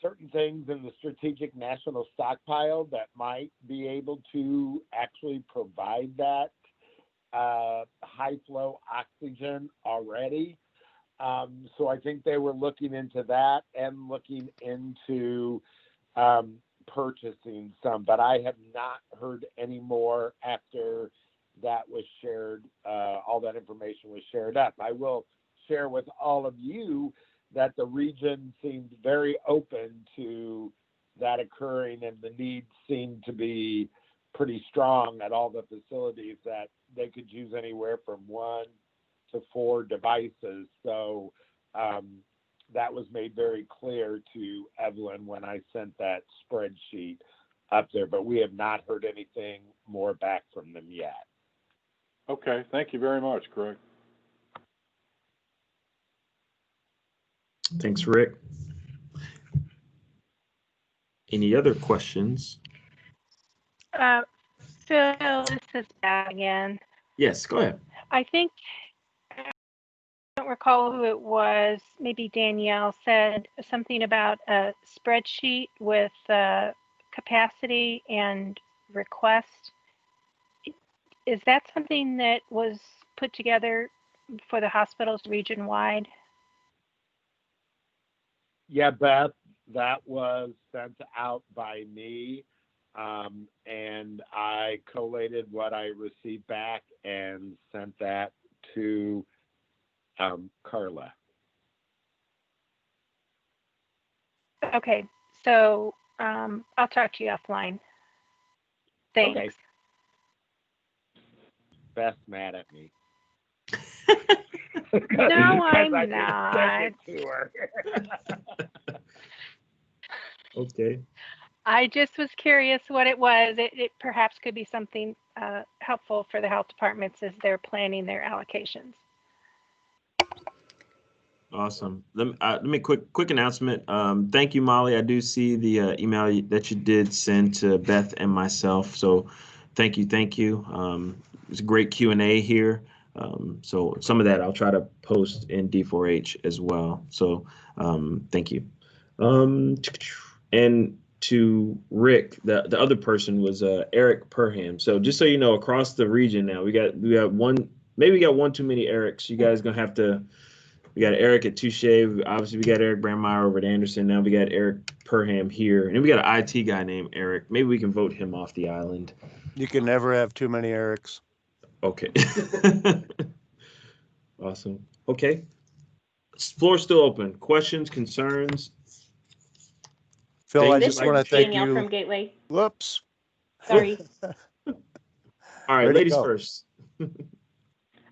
certain things in the strategic national stockpile that might be able to actually provide that high flow oxygen already. So I think they were looking into that and looking into purchasing some, but I have not heard any more after that was shared, all that information was shared up. I will share with all of you that the region seemed very open to that occurring, and the needs seemed to be pretty strong at all the facilities, that they could use anywhere from 1 to 4 devices. So that was made very clear to Evelyn when I sent that spreadsheet up there, but we have not heard anything more back from them yet.
Okay, thank you very much, Greg.
Thanks, Rick. Any other questions?
Phil, this is Beth again.
Yes, go ahead.
I think, I don't recall who it was, maybe Danielle said something about a spreadsheet with capacity and request. Is that something that was put together for the hospitals region-wide?
Yeah, Beth, that was sent out by me, and I collated what I received back and sent that to Carla.
Okay, so I'll talk to you offline. Thanks.
Okay. Beth's mad at me.
No, I'm
I
not.
didn't send it to her.
Okay.
I just was curious what it was. It perhaps could be something helpful for the health departments as they're planning their allocations.
Awesome. Let me quick announcement. Thank you, Molly. I do see the email that you did send to Beth and myself. So thank you. It's a great Q&A here. So some of that I'll try to post in D4H as well. So thank you. And to Rick, the other person was Eric Perham. So just so you know, across the region now, we got one, maybe we got one too many Erics. You guys gonna have to. We got Eric at Touche. Obviously, we got Eric Brandmeier over at Anderson. Now we got Eric Perham here. And then we got an IT guy named Eric. Maybe we can vote him off the island.
You can never have too many Erics.
Okay. Awesome. Okay. Floor's still open. Questions, concerns?
Phil, I
Things
just
you'd
want
like
to
to
thank
Danielle
you.
from Gateway.
Whoops.
Sorry.
All right,
Way to
ladies
go.
first.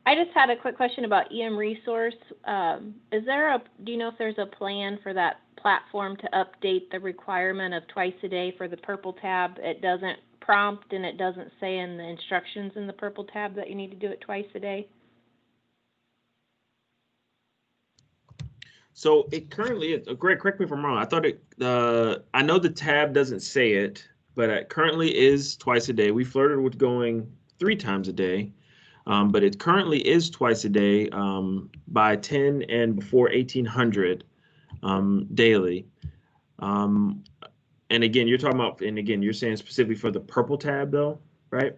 I just had a quick question about EM Resource. Do you know if there's a plan for that platform to update the requirement of twice a day for the purple tab? It doesn't prompt and it doesn't say in the instructions in the purple tab that you need to do it twice a day.
So it currently is, Greg, correct me if I'm wrong. I thought I know the tab doesn't say it, but it currently is twice a day. We flirted with going 3 times a day, but it currently is twice a day by 10 and before 1800 daily. And again, you're talking about, and again, you're saying specifically for the purple tab though, right?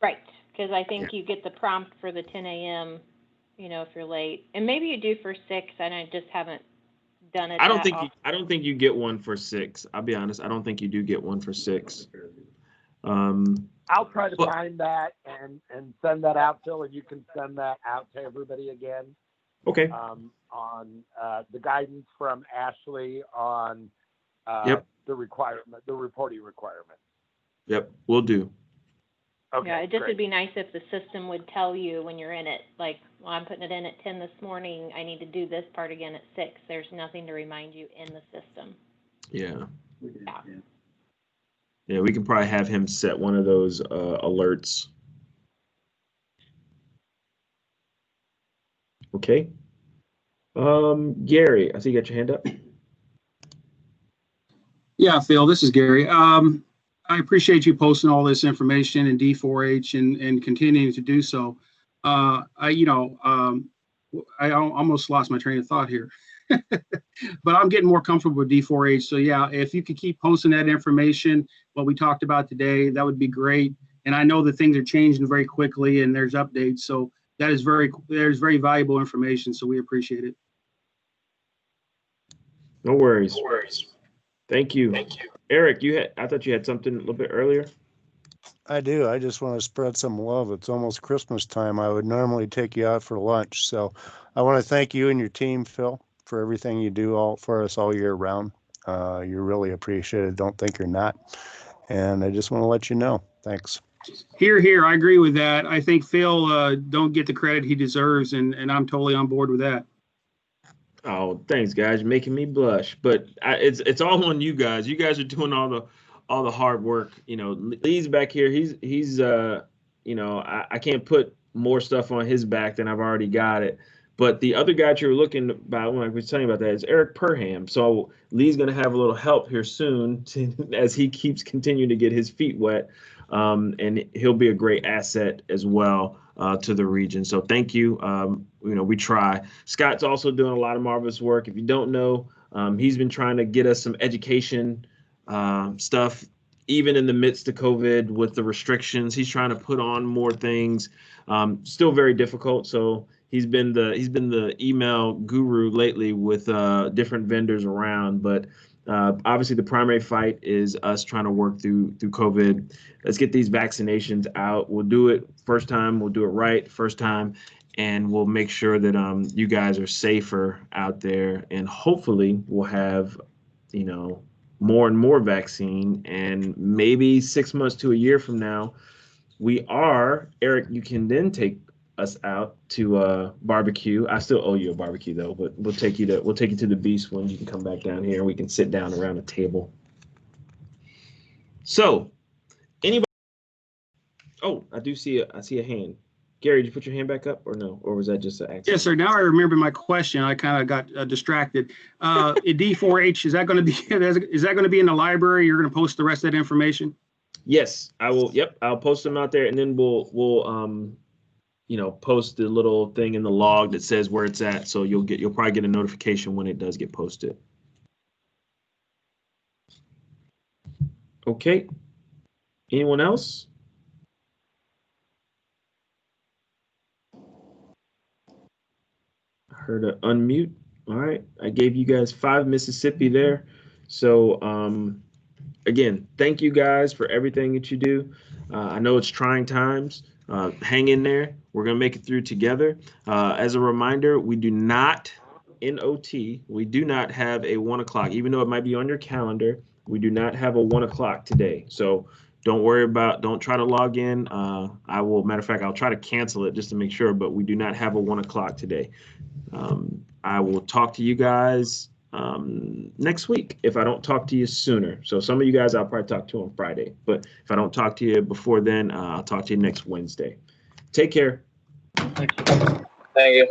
Right, because I think you get the prompt for the 10 a.m., if you're late. And maybe you do for 6, and I just haven't done it
I don't
that
think
often.
I don't think you get one for 6. I'll be honest. I don't think you do get one for 6.
I'll try to find that and send that out, Phil, and you can send that out to everybody again.
Okay.
On the guidance from Ashley on
Yep.
the reporting requirement.
Yep, we'll do.
Okay,
Yeah, it just
great.
would be nice if the system would tell you when you're in it, like, well, I'm putting it in at 10 this morning, I need to do this part again at 6. There's nothing to remind you in the system.
Yeah.
Yeah.
Yeah, we can probably have him set one of those alerts. Okay. Gary, I see you got your hand up.
Yeah, Phil, this is Gary. I appreciate you posting all this information in D4H and continuing to do so. I almost lost my train of thought here, but I'm getting more comfortable with D4H. So yeah, if you could keep posting that information, what we talked about today, that would be great. And I know that things are changing very quickly and there's updates. So there's very valuable information. So we appreciate it.
No worries. No worries. Thank you. Thank you. Eric, I thought you had something a little bit earlier.
I do. I just want to spread some love. It's almost Christmas time. I would normally take you out for lunch. So I want to thank you and your team, Phil, for everything you do for us all year round. You're really appreciated. Don't think you're not. And I just want to let you know. Thanks.
Here. I agree with that. I think Phil don't get the credit he deserves, and I'm totally on board with that.
Oh, thanks, guys. You're making me blush. But it's all on you guys. You guys are doing all the hard work. Lee's back here. He's I can't put more stuff on his back than I've already got it. But the other guy you're looking about, when I was telling you about that, is Eric Perham. So Lee's going to have a little help here soon as he keeps continuing to get his feet wet. And he'll be a great asset as well to the region. So thank you. We try. Scott's also doing a lot of marvelous work. If you don't know, he's been trying to get us some education stuff, even in the midst of COVID with the restrictions. He's trying to put on more things. Still very difficult. So he's been the email guru lately with different vendors around. But obviously, the primary fight is us trying to work through COVID. Let's get these vaccinations out. We'll do it first time. We'll do it right first time. And we'll make sure that you guys are safer out there. And hopefully we'll have, more and more vaccine. And maybe 6 months to a year from now, Eric, you can then take us out to barbecue. I still owe you a barbecue though, but we'll take you to the Beast when you can come back down here and we can sit down around a table. So anybody? Oh, I see a hand. Gary, did you put your hand back up or no? Or was that just an accident?
Yes, sir. Now I remember my question. I kind of got distracted. In D4H, is that going to be in the library? You're going to post the rest of that information?
Yes, I will. Yep, I'll post them out there, and then we'll post the little thing in the log that says where it's at. So you'll probably get a notification when it does get posted. Okay. Anyone else? I heard an unmute. All right. I gave you guys 5 Mississippi there. So again, thank you guys for everything that you do. I know it's trying times. Hang in there. We're going to make it through together. As a reminder, we do not in OT, we do not have a 1 o'clock, even though it might be on your calendar. We do not have a 1 o'clock today. So don't worry about, don't try to log in. Matter of fact, I'll try to cancel it just to make sure, but we do not have a 1 o'clock today. I will talk to you guys next week if I don't talk to you sooner. So some of you guys I'll probably talk to on Friday, but if I don't talk to you before then, I'll talk to you next Wednesday. Take care.
Thank you.